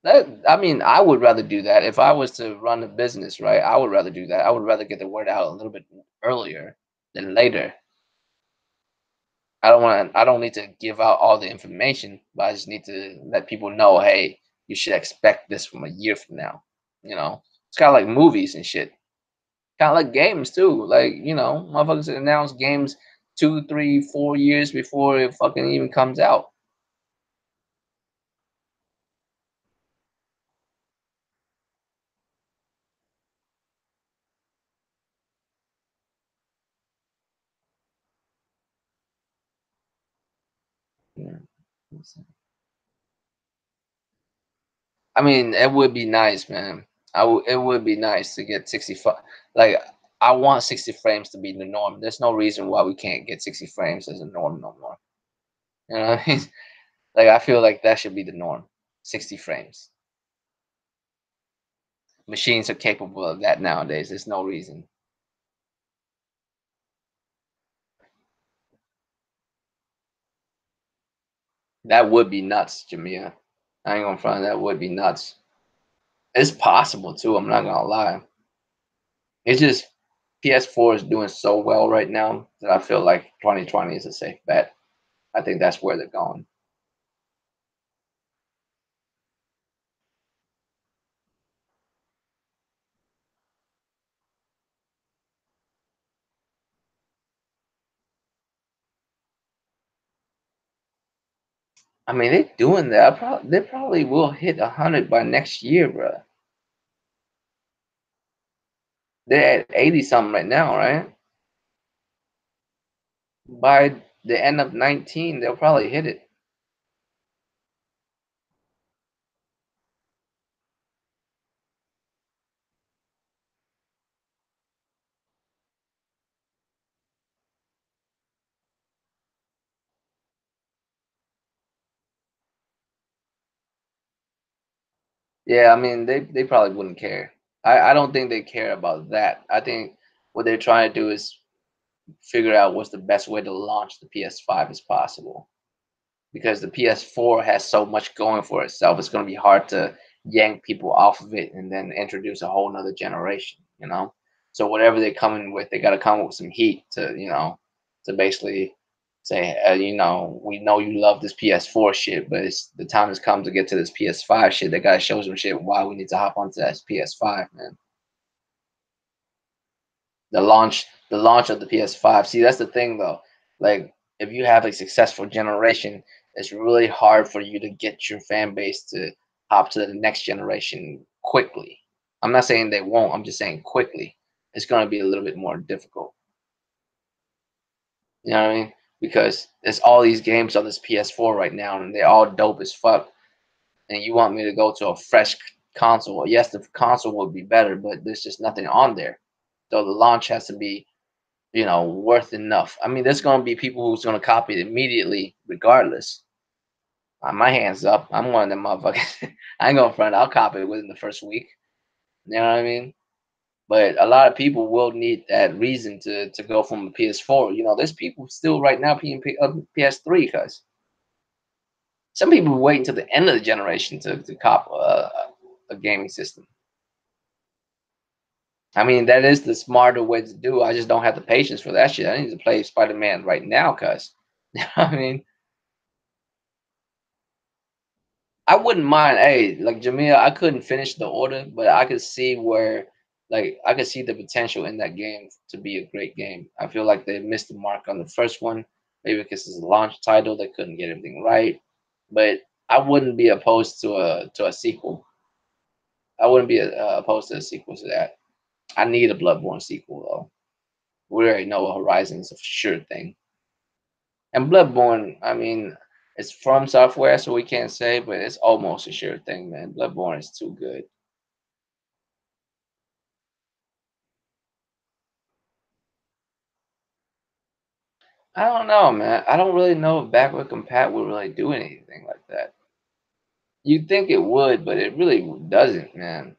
I mean, I would rather do that if I was to run a business, right? I would rather do that. I would rather get the word out a little bit earlier than later. I don't need to give out all the information, but I just need to let people know, hey, you should expect this from a year from now. It's kind of like movies and shit. Kind of like games too. Like, motherfuckers announce games 2, 3, 4 years before it fucking even comes out. Yeah. I mean, it would be nice, man. It would be nice to get 65. Like, I want 60 frames to be the norm. There's no reason why we can't get 60 frames as a norm no more. You know what I mean? Like, I feel like that should be the norm. 60 frames. Machines are capable of that nowadays. There's no reason. That would be nuts, Jamia. I ain't gonna front. That would be nuts. It's possible too. I'm not gonna lie. It's just PS4 is doing so well right now that I feel like 2020 is a safe bet. I think that's where they're going. I mean, they're doing that. They probably will hit 100 by next year, bro. They're at 80 something right now, right? By the end of 19, they'll probably hit it. Yeah, I mean, they probably wouldn't care. I don't think they care about that. I think what they're trying to do is figure out what's the best way to launch the PS5 as possible. Because the PS4 has so much going for itself, it's going to be hard to yank people off of it and then introduce a whole nother generation, you know? So whatever they're coming with, they got to come up with some heat to, to basically say, we know you love this PS4 shit, but it's the time has come to get to this PS5 shit. They got to show some shit why we need to hop onto that PS5, man. The launch of the PS5. See, that's the thing though. Like, if you have a successful generation, it's really hard for you to get your fan base to hop to the next generation quickly. I'm not saying they won't. I'm just saying quickly. It's going to be a little bit more difficult. You know what I mean? Because there's all these games on this PS4 right now, and they're all dope as fuck. And you want me to go to a fresh console? Well, yes, the console would be better, but there's just nothing on there. So the launch has to be worth enough. I mean, there's gonna be people who's gonna copy it immediately, regardless. My hands up. I'm one of them motherfuckers. I ain't gonna front. I'll copy it within the first week. You know what I mean? But a lot of people will need that reason to go from a PS4. There's people still right now playing PS3 because some people wait until the end of the generation to cop a gaming system. I mean, that is the smarter way to do. I just don't have the patience for that shit. I need to play Spider-Man right now, cuz. You know what I mean? I wouldn't mind. Hey, like Jamil, I couldn't finish the order, but I could see where, like, I could see the potential in that game to be a great game. I feel like they missed the mark on the first one, maybe because it's a launch title, they couldn't get everything right. But I wouldn't be opposed to a sequel. I wouldn't be opposed to a sequel to that. I need a Bloodborne sequel though. We already know Horizon's a sure thing. And Bloodborne, I mean, it's from software, so we can't say, but it's almost a sure thing, man. Bloodborne is too good. I don't know, man. I don't really know if backward compat would really do anything like that. You'd think it would, but it really doesn't, man.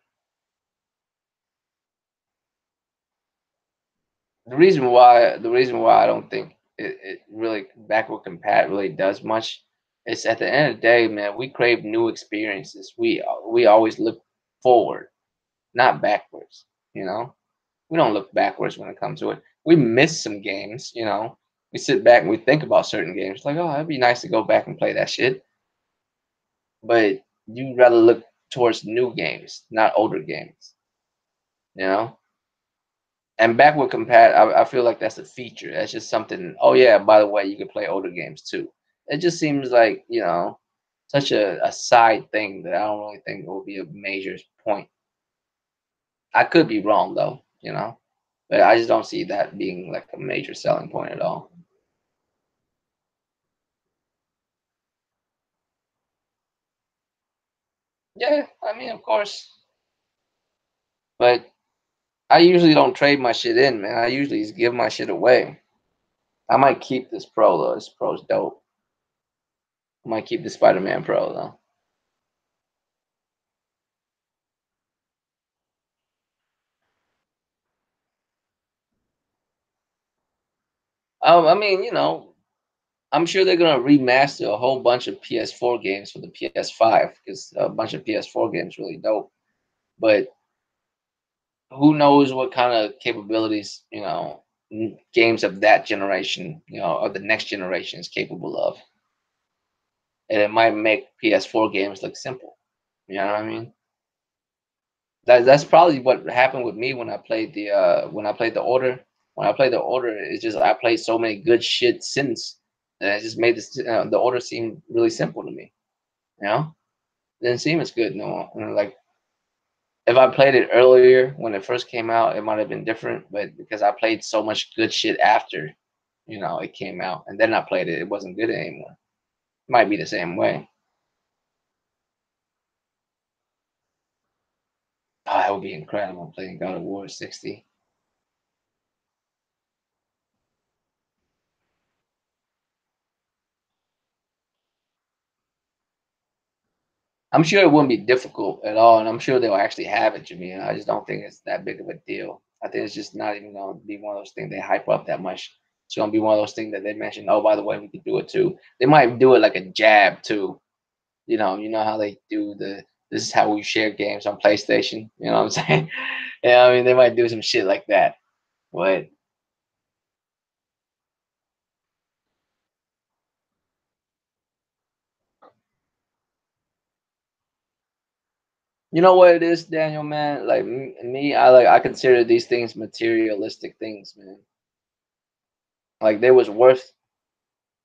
The reason why I don't think it really backward compat really does much is at the end of the day, man, we crave new experiences. We always look forward, not backwards, you know? We don't look backwards when it comes to it. We miss some games, We sit back and we think about certain games, like, oh, it'd be nice to go back and play that shit. But you'd rather look towards new games, not older games, you know? And backward compat, I feel like that's a feature. That's just something. Oh yeah, by the way, you can play older games too. It just seems like such a side thing that I don't really think it will be a major point. I could be wrong though, but I just don't see that being like a major selling point at all. Yeah, I mean, of course, but I usually don't trade my shit in, man. I usually just give my shit away. I might keep this Pro though. This Pro's dope. I might keep the Spider-Man Pro though. I mean, I'm sure they're gonna remaster a whole bunch of PS4 games for the PS5 because a bunch of PS4 games really dope. But who knows what kind of capabilities games of that generation, or the next generation is capable of, and it might make PS4 games look simple. You know what I mean? That's probably what happened with me when I played the order. When I played the order, it's just I played so many good shit since, and it just made the order seem really simple to me. You know, didn't seem as good no more. Like If I played it earlier when it first came out, it might have been different. But because I played so much good shit after, it came out, and then I played it, it wasn't good anymore. Might be the same way. Oh, that would be incredible playing God of War 60. I'm sure it wouldn't be difficult at all, and I'm sure they'll actually have it, Jamia. I just don't think it's that big of a deal. I think it's just not even gonna be one of those things they hype up that much. It's gonna be one of those things that they mention. Oh, by the way, we could do it too. They might do it like a jab too. You know how they do the this is how we share games on PlayStation. You know what I'm saying? Yeah, I mean they might do some shit like that. But you know what it is, Daniel, man. Like me, I consider these things materialistic things, man. Like they was worth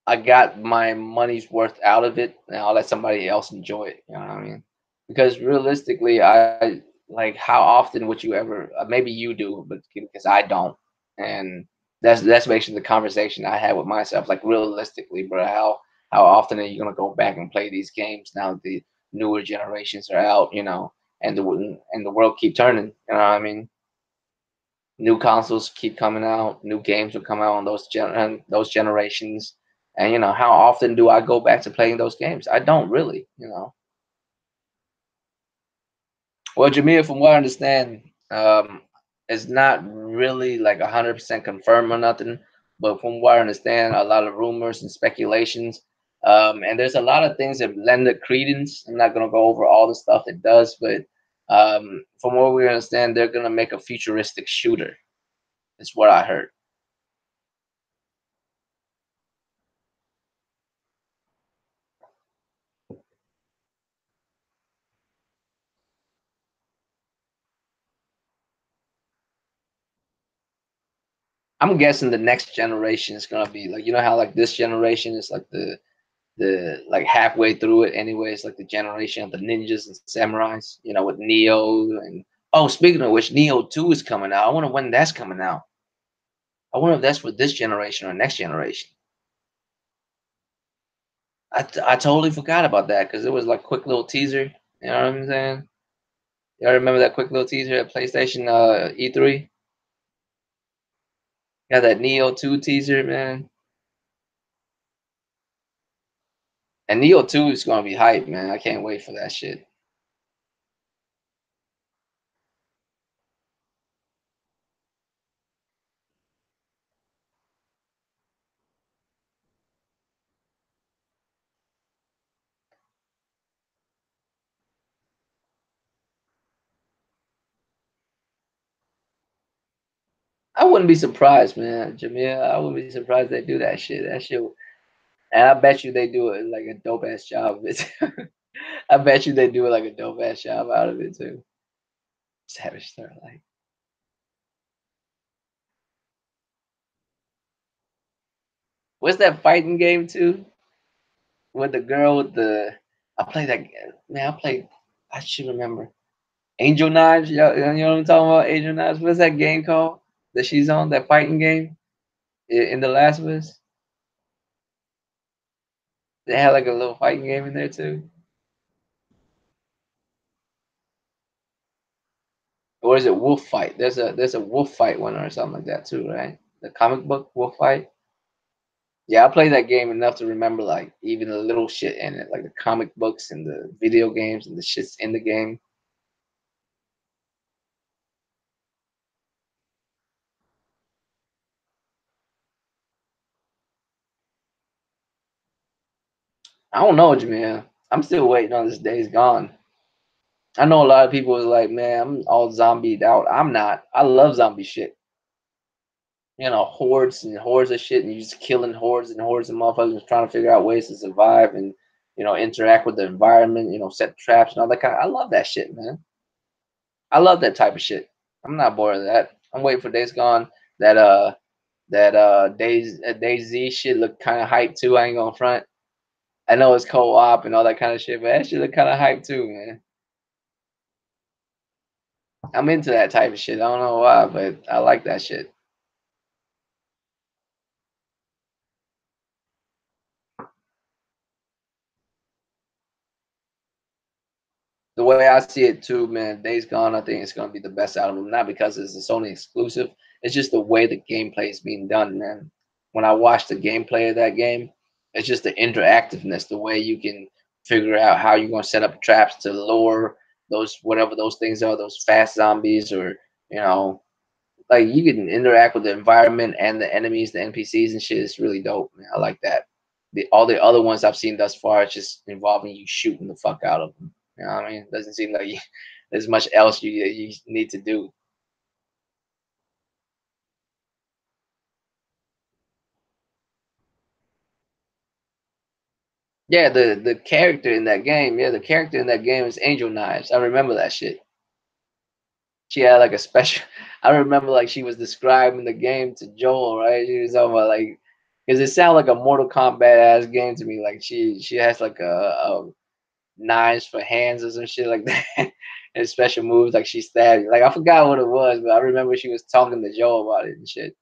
I got my money's worth out of it, and I'll let somebody else enjoy it. You know what I mean? Because realistically, I like how often would you ever? Maybe you do, but because I don't, and that's basically the conversation I had with myself. Like realistically, bro, how often are you gonna go back and play these games now that the newer generations are out? And the world keep turning. You know what I mean? New consoles keep coming out, new games will come out on those generations. And how often do I go back to playing those games? I don't really. Well, Jameer, from what I understand, it's not really like 100% confirmed or nothing. But from what I understand, a lot of rumors and speculations. And there's a lot of things that lend it credence. I'm not gonna go over all the stuff it does, but from what we understand, they're gonna make a futuristic shooter. Is what I heard. I'm guessing the next generation is gonna be like how like this generation is like the like halfway through it anyways, like the generation of the ninjas and samurais, with Neo and oh, speaking of which, Neo 2 is coming out. I wonder when that's coming out. I wonder if that's for this generation or next generation. I totally forgot about that because it was like quick little teaser. You know what I'm saying? Y'all remember that quick little teaser at PlayStation E3? Got that Neo 2 teaser, man. And Neo 2 is gonna be hype, man. I can't wait for that shit. I wouldn't be surprised, man, Jamil. I wouldn't be surprised they do that shit. That shit, and I bet you they do it like a dope ass job of it. I bet you they do it like a dope ass job out of it too. Savage Star, like, what's that fighting game too? With the girl with the, I played that man. I played. I should remember. Angel Knives. You know what I'm talking about? Angel Knives. What's that game called that she's on? That fighting game in The Last of Us. They had like a little fighting game in there too. Or is it Wolf Fight? There's a Wolf Fight one or something like that too, right? The comic book Wolf Fight. Yeah, I played that game enough to remember like even the little shit in it, like the comic books and the video games and the shits in the game. I don't know, man. I'm still waiting on this Days Gone. I know a lot of people was like, man, I'm all zombied out. I'm not. I love zombie shit. Hordes and hordes of shit, and you just killing hordes and hordes of motherfuckers trying to figure out ways to survive and interact with the environment. Set traps and all that kind. I love that shit, man. I love that type of shit. I'm not bored of that. I'm waiting for Days Gone. That Days shit look kind of hype too. I ain't gonna front. I know it's co-op and all that kind of shit, but that shit look kind of hype too, man. I'm into that type of shit. I don't know why, but I like that shit. The way I see it too, man, Days Gone, I think it's gonna be the best out of them. Not because it's a Sony exclusive. It's just the way the gameplay is being done, man. When I watch the gameplay of that game, it's just the interactiveness, the way you can figure out how you're gonna set up traps to lure those whatever those things are, those fast zombies, or you know, like you can interact with the environment and the enemies, the NPCs and shit. It's really dope, man. I like that. All the other ones I've seen thus far, it's just involving you shooting the fuck out of them. You know what I mean? Doesn't seem like there's much else you need to do. Yeah, the character in that game, yeah, the character in that game is Angel Knives. I remember that shit. She had like a special. I remember like she was describing the game to Joel, right? She was talking about like because it sounded like a Mortal Kombat ass game to me. Like she has like a knives for hands or some shit like that, and special moves like she stabbed. Like I forgot what it was, but I remember she was talking to Joel about it and shit.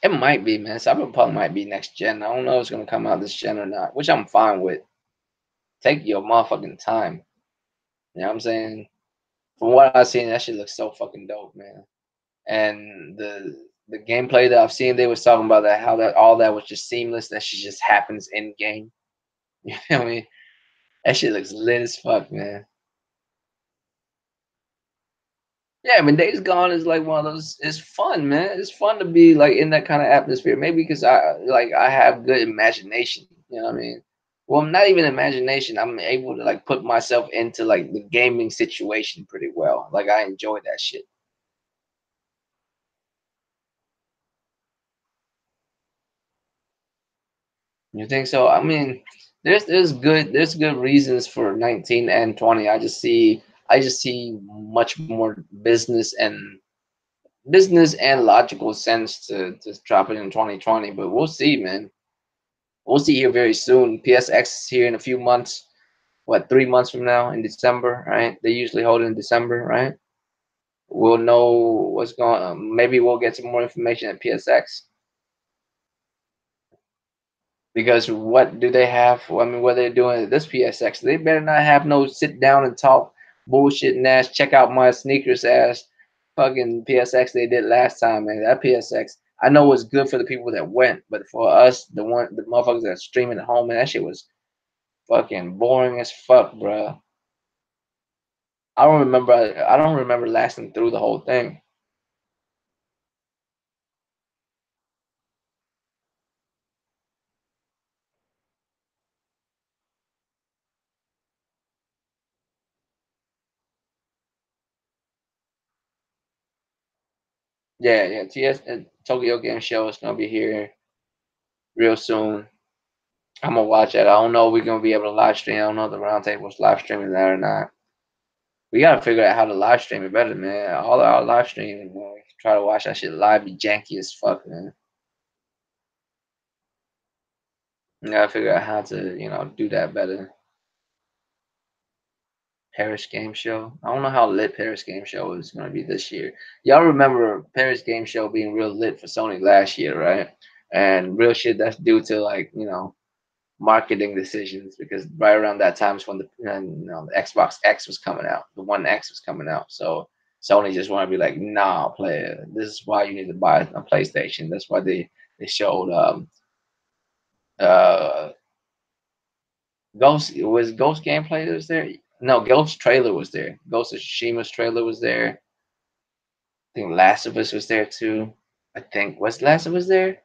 It might be, man. Cyberpunk might be next gen. I don't know if it's gonna come out this gen or not, which I'm fine with. Take your motherfucking time. You know what I'm saying? From what I've seen, that shit looks so fucking dope, man. And the gameplay that I've seen, they was talking about that how that all that was just seamless. That shit just happens in game. You know what I mean? That shit looks lit as fuck, man. Yeah, I mean, Days Gone is like one of those. It's fun, man. It's fun to be like in that kind of atmosphere. Maybe because I have good imagination. You know what I mean? Well, not even imagination. I'm able to like put myself into like the gaming situation pretty well. Like I enjoy that shit. You think so? I mean, there's good reasons for 19 and 20. I just see much more business and logical sense to drop it in 2020. But we'll see, man. We'll see here very soon. PSX is here in a few months. What, 3 months from now in December, right? They usually hold it in December, right? We'll know what's going on. Maybe we'll get some more information at PSX. Because what do they have? I mean, what they're doing at this PSX, they better not have no sit down and talk bullshit and ass, check out my sneakers ass fucking PSX they did last time, man. That PSX, I know was good for the people that went, but for us, the motherfuckers that are streaming at home, man, that shit was fucking boring as fuck, bro. I don't remember lasting through the whole thing. Yeah, yeah. Tokyo Game Show is gonna be here real soon. I'm gonna watch it. I don't know if we're gonna be able to live stream. I don't know if the roundtable's live streaming that or not. We gotta figure out how to live stream it better, man. All our live streaming, man, we try to watch that shit live, be janky as fuck, man. We gotta figure out how to, do that better. Paris Game Show. I don't know how lit Paris Game Show is gonna be this year. Y'all remember Paris Game Show being real lit for Sony last year, right? And real shit that's due to like, marketing decisions because right around that time is when the Xbox X was coming out, the One X was coming out. So Sony just want to be like, nah, player, this is why you need to buy a PlayStation. That's why they showed uh Ghost gameplay that was there. No, Ghost trailer was there. Ghost of Tsushima's trailer was there. I think Last of Us was there too. I think was Last of Us there?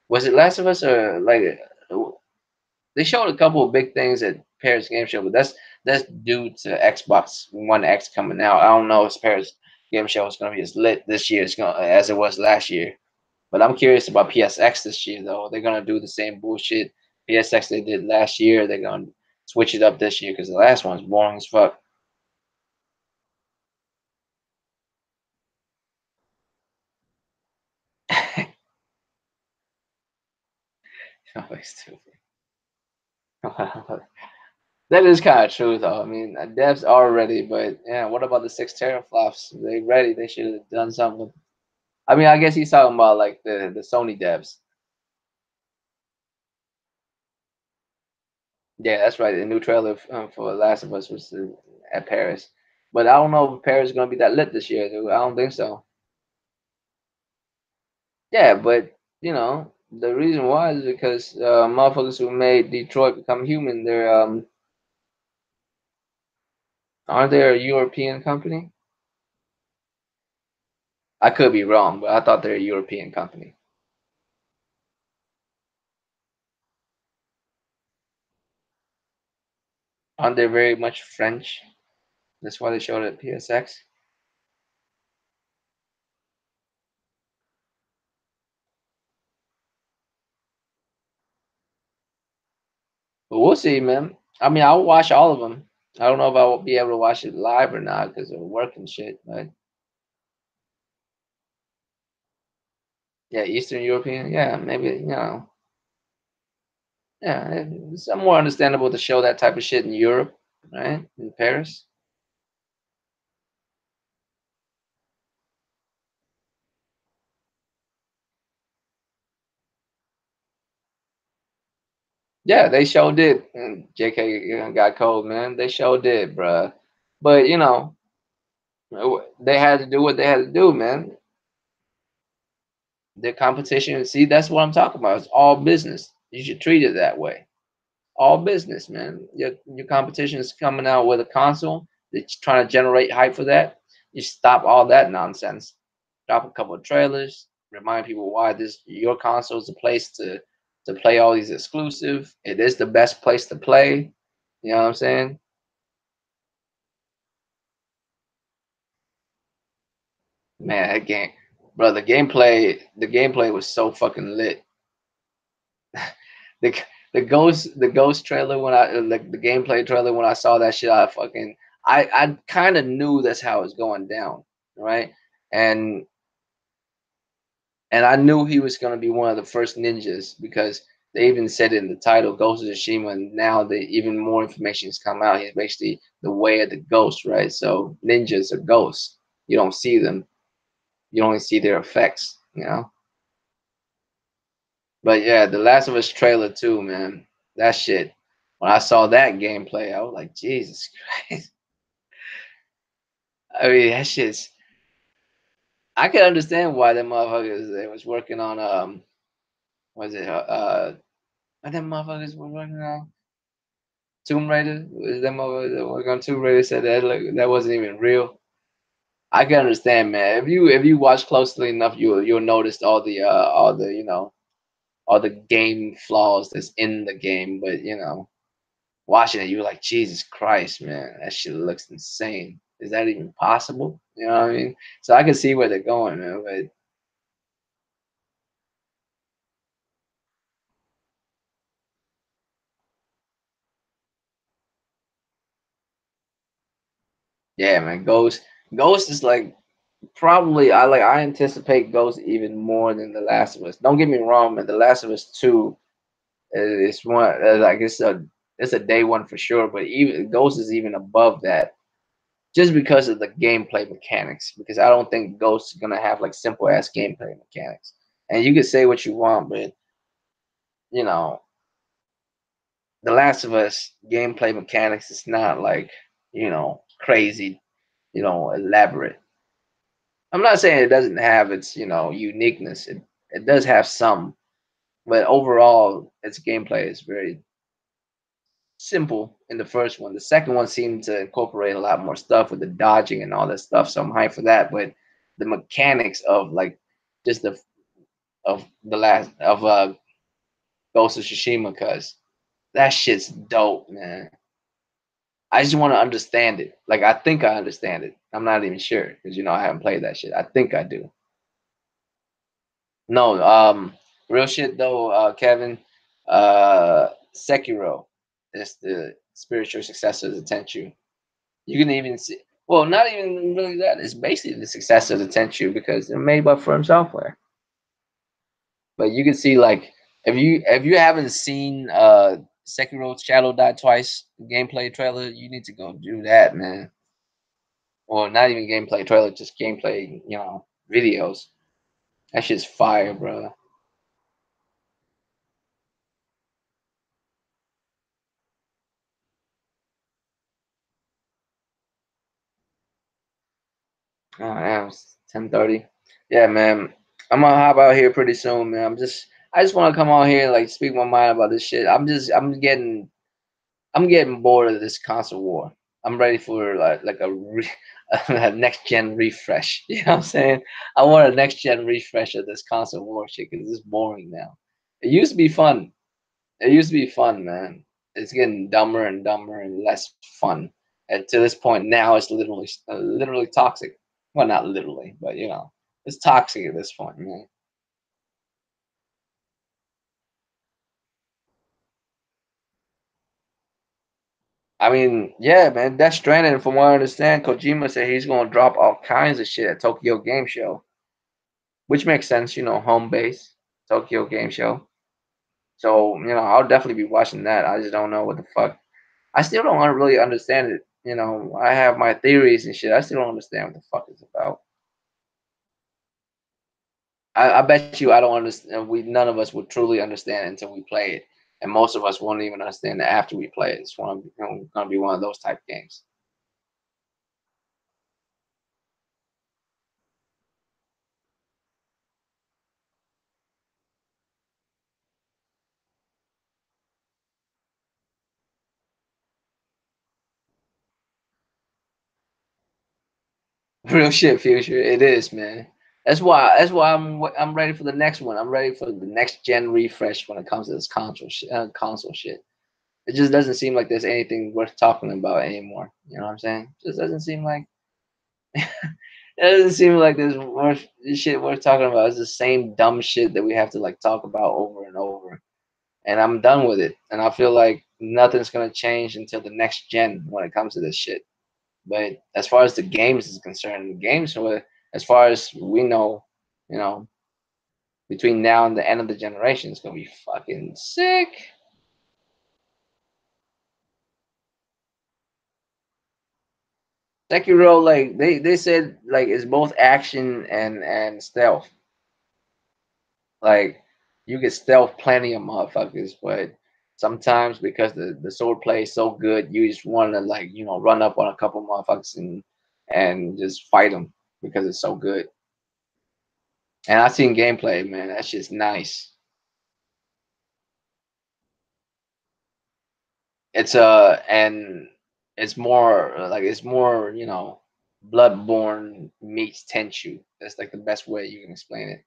Was it Last of Us or like they showed a couple of big things at Paris Game Show, but that's due to Xbox One X coming out. I don't know if Paris Game Show is going to be as lit this year as it was last year. But I'm curious about PSX this year, though. They're going to do the same bullshit PSX they did last year. They're going to switch it up this year because the last one's boring as fuck. Oh, it's stupid. That is kind of true, though. I mean, devs are ready, but yeah, what about the 6 teraflops? They ready? They should have done something. I mean, I guess he's talking about like the Sony devs. Yeah, that's right. The new trailer for Last of Us was at Paris, but I don't know if Paris is gonna be that lit this year, dude. I don't think so. Yeah, but the reason why is because motherfuckers who made Detroit Become Human, they're aren't they a European company? I could be wrong, but I thought they're a European company. Aren't they very much French? That's why they showed it at PSX. But we'll see, man. I mean, I'll watch all of them. I don't know if I will be able to watch it live or not because of work and shit. But yeah, Eastern European. Yeah, maybe Yeah, it's more understandable to show that type of shit in Europe, right? In Paris. Yeah, they sure did. And JK got cold, man. They sure did, bruh. But they had to do what they had to do, man. The competition. See, that's what I'm talking about. It's all business. You should treat it that way. All business, man. Your competition is coming out with a console. They're trying to generate hype for that. You stop all that nonsense. Drop a couple of trailers. Remind people why this your console is the place to play all these exclusive. It is the best place to play. You know what I'm saying? Man, that game, bro. The gameplay was so fucking lit. the the ghost trailer when I like the gameplay trailer when I saw that shit, I kind of knew that's how it's going down, right? And and I knew he was gonna be one of the first ninjas because they even said it in the title, Ghost of Tsushima, and now the even more information has come out. He's basically the way of the ghost, right? So ninjas are ghosts. You don't see them. You only see their effects. But yeah, the Last of Us trailer too, man. That shit. When I saw that gameplay, I was like, Jesus Christ. I mean, that shit's. I can understand why them motherfuckers they was working on was it what them motherfuckers were working on Tomb Raider? Was them motherfuckers that working on Tomb Raider said that look, that wasn't even real. I can understand, man. If you watch closely enough, you'll notice all the all the game flaws that's in the game, but watching it, you're like, Jesus Christ, man, that shit looks insane. Is that even possible? You know what I mean? So I can see where they're going, man. But yeah, man, Ghost is like probably I anticipate Ghost even more than The Last of Us. Don't get me wrong, man. The Last of Us 2 is one like it's a day one for sure, but even Ghost is even above that just because of the gameplay mechanics. Because I don't think Ghost is gonna have like simple ass gameplay mechanics. And you can say what you want, but you know, The Last of Us gameplay mechanics is not like, crazy, elaborate. I'm not saying it doesn't have its, uniqueness. It does have some, but overall its gameplay is very simple in the first one. The second one seemed to incorporate a lot more stuff with the dodging and all that stuff, so I'm hyped for that. But the mechanics of like just the last of Ghost of Tsushima, cause that shit's dope, man. I just want to understand it. Like I think I understand it. I'm not even sure because I haven't played that shit. I think I do. No, real shit though, Kevin. Sekiro is the spiritual successor to Tenchu. You can even see. Well, not even really that. It's basically the successor to Tenchu because they're made by Firm Software. But you can see like If you haven't seen Sekiro Shadow Die Twice gameplay trailer, you need to go do that, man. Well, not even gameplay trailer, just gameplay, videos. That shit's fire, bro. Oh, damn, it's 10:30. Yeah, man. I'm gonna hop out here pretty soon, man. I just want to come on here and like speak my mind about this shit. I'm getting bored of this console war. I'm ready for like a next gen refresh. You know what I'm saying? I want a next gen refresh of this console war shit because it's boring now. It used to be fun. It used to be fun, man. It's getting dumber and dumber and less fun. And to this point now, it's literally toxic. Well, not literally, but it's toxic at this point, man. I mean, yeah, man. Death Stranding, from what I understand, Kojima said he's gonna drop all kinds of shit at Tokyo Game Show, which makes sense. Home base, Tokyo Game Show. So I'll definitely be watching that. I just don't know what the fuck. I still don't really understand it. I have my theories and shit. I still don't understand what the fuck it's about. I bet you I don't understand. We none of us would truly understand until we play it, and most of us won't even understand it after we play it. It's gonna be one of those type games. Real shit, future. It is, man. That's why I'm ready for the next one. I'm ready for the next gen refresh when it comes to this console shit. It just doesn't seem like there's anything worth talking about anymore. You know what I'm saying? Just doesn't seem like it doesn't seem like there's worth shit worth talking about. It's the same dumb shit that we have to like talk about over and over. And I'm done with it. And I feel like nothing's gonna change until the next gen when it comes to this shit. But as far as the games is concerned, the games were, as far as we know, you know, between now and the end of the generation, it's gonna be fucking sick. Sekiro, like they said, like it's both action and stealth. Like you get stealth plenty of motherfuckers, but sometimes because the sword play is so good, you just want to like run up on a couple motherfuckers and just fight them because it's so good. And I seen gameplay, man. That shit's nice. And it's more Bloodborne meets Tenchu. That's like the best way you can explain it.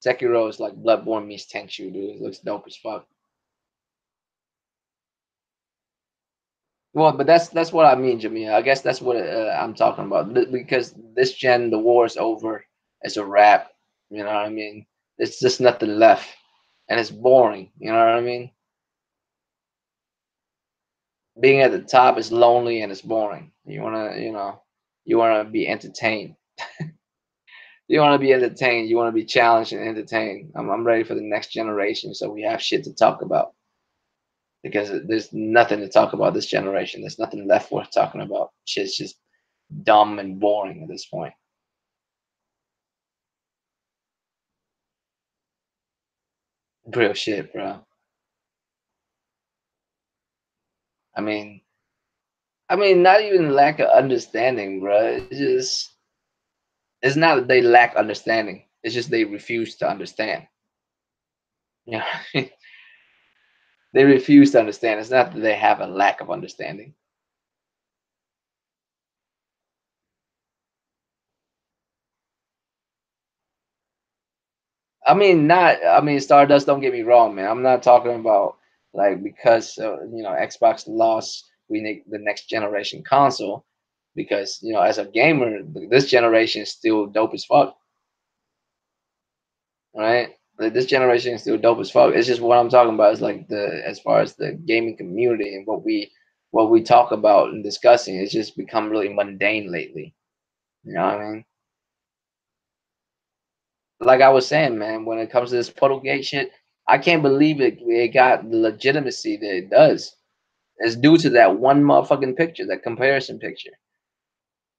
Sekiro is like Bloodborne meets Tenchu, dude. It looks dope as fuck. Well, but that's what I mean, Jamia. I guess that's what I'm talking about. Because this gen, the war is over. It's a wrap. You know what I mean? It's just nothing left, and it's boring. You know what I mean? Being at the top is lonely and it's boring. You wanna be entertained. You wanna be entertained. You wanna be challenged and entertained. I'm ready for the next generation, so we have shit to talk about because there's nothing to talk about this generation. There's nothing left worth talking about. Shit's just dumb and boring at this point. Real shit, bro. I mean, not even lack of understanding, bro. It's not that they lack understanding. It's just they refuse to understand. You know, they refuse to understand. It's not that they have a lack of understanding. Stardust. Don't get me wrong, man. I'm not talking about like because Xbox lost we need the next generation console because as a gamer this generation is still dope as fuck, right? Like this generation is still dope as fuck. It's just what I'm talking about is like the as far as the gaming community and what we talk about and discussing. It's just become really mundane lately. You know what I mean? Like I was saying, man, when it comes to this Puddlegate shit. I can't believe it got the legitimacy that it does. It's due to that one motherfucking picture, that comparison picture.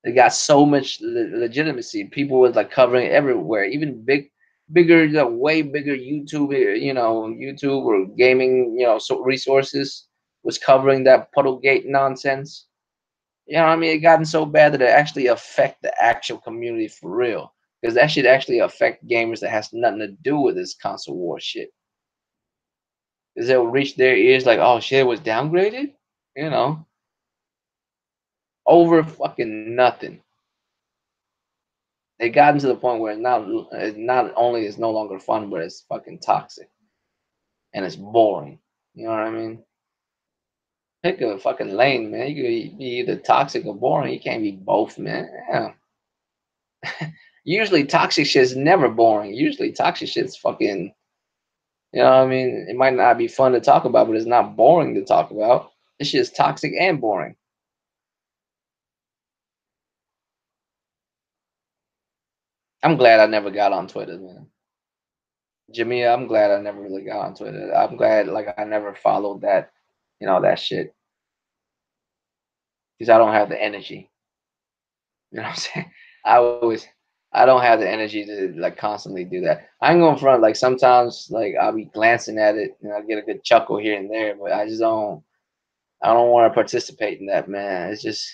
It got so much legitimacy. People was like covering everywhere, even bigger, way bigger YouTube, YouTube or gaming, so resources was covering that Puddlegate nonsense. You know what I mean? It gotten so bad that it actually affect the actual community for real. Because that should actually affect gamers that has nothing to do with this console war shit. Because they'll reach their ears like, oh shit, it was downgraded? You know, over fucking nothing. It gotten to the point where not only is no longer fun, but it's fucking toxic and it's boring. You know what I mean? Pick a fucking lane, man. You could be either toxic or boring. You can't be both, man. Yeah. Usually toxic shit's never boring. Usually toxic shit's fucking, you know what I mean? It might not be fun to talk about, but it's not boring to talk about. This shit's toxic and boring. I'm glad I never got on Twitter, man. Jamia, I'm glad I never really got on Twitter. I'm glad like I never followed that, that shit. Because I don't have the energy. You know what I'm saying? I always I don't have the energy to like constantly do that. I ain't going front. Like sometimes like I'll be glancing at it and I get a good chuckle here and there, but I don't want to participate in that, man. It's just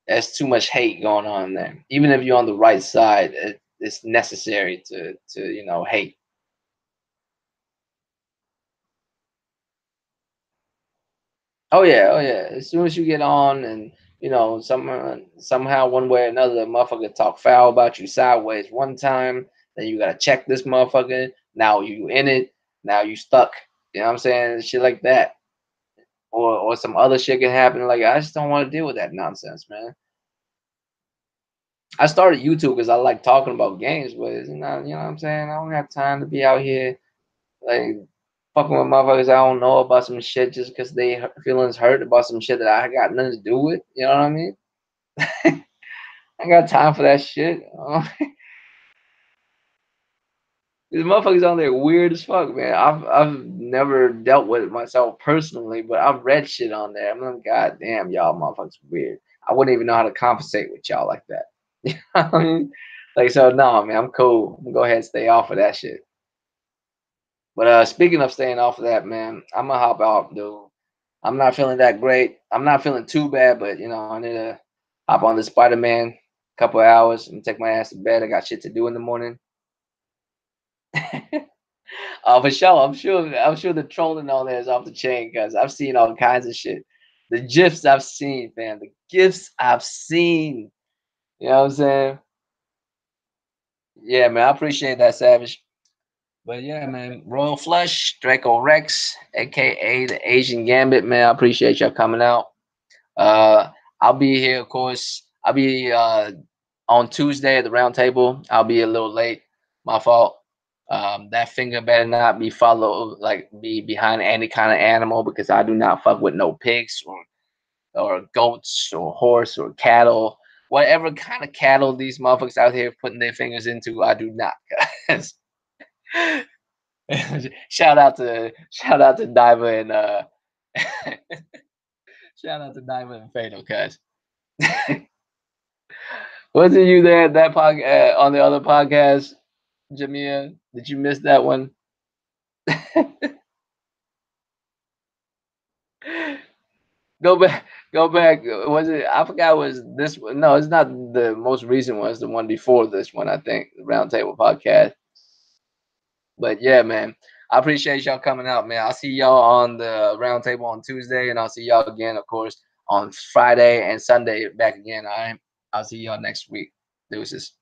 there's too much hate going on there. Even if you're on the right side, it's necessary to hate. Oh yeah, oh yeah. As soon as you get on and somehow one way or another, the motherfucker talk foul about you sideways one time, then you gotta check this motherfucker. Now you in it. Now you stuck. You know what I'm saying? Shit like that. Or some other shit can happen. Like I just don't want to deal with that nonsense, man. I started YouTube because I like talking about games, but it's not, you know what I'm saying? I don't have time to be out here like fucking with motherfuckers I don't know about some shit just because they feelings hurt about some shit that I got nothing to do with. You know what I mean? I ain't got time for that shit. These motherfuckers on there weird as fuck, man. I've never dealt with it myself personally, but I've read shit on there. I'm like, God damn, y'all motherfuckers weird. I wouldn't even know how to compensate with y'all like that. You know what I mean? Like, so no, man, I'm cool. I'm gonna go ahead and stay off of that shit. But speaking of staying off of that, man, I'm gonna hop out, dude. I'm not feeling that great. I'm not feeling too bad, but I need to hop on the Spider-Man. Couple of hours and take my ass to bed. I got shit to do in the morning. For sure. I'm sure the trolling on there is off the chain because I've seen all kinds of shit. The gifs I've seen, man. The gifs I've seen. You know what I'm saying? Yeah, man. I appreciate that, Savage. But yeah, man. Royal Flush, Draco Rex, aka the Asian Gambit, man. I appreciate y'all coming out. Uh, I'll be here, of course. I'll be on Tuesday at the round table. I'll be a little late. My fault. That finger better not be be behind any kind of animal because I do not fuck with no pigs or goats or horse or cattle. Whatever kind of cattle these motherfuckers out here putting their fingers into, I do not. Guys. shout out to Diva and shout out to Diva and Fatal, guys. Wasn't you there at that podcast on the other podcast, Jamia? Did you miss that one? Go back, go back. Was it? I forgot. Was this one? No, it's not the most recent one. It's the one before this one. I think the Roundtable podcast. But yeah, man, I appreciate y'all coming out, man. I'll see y'all on the Roundtable on Tuesday, and I'll see y'all again, of course, on Friday and Sunday back again. All right. I'll see y'all next week. Deuces.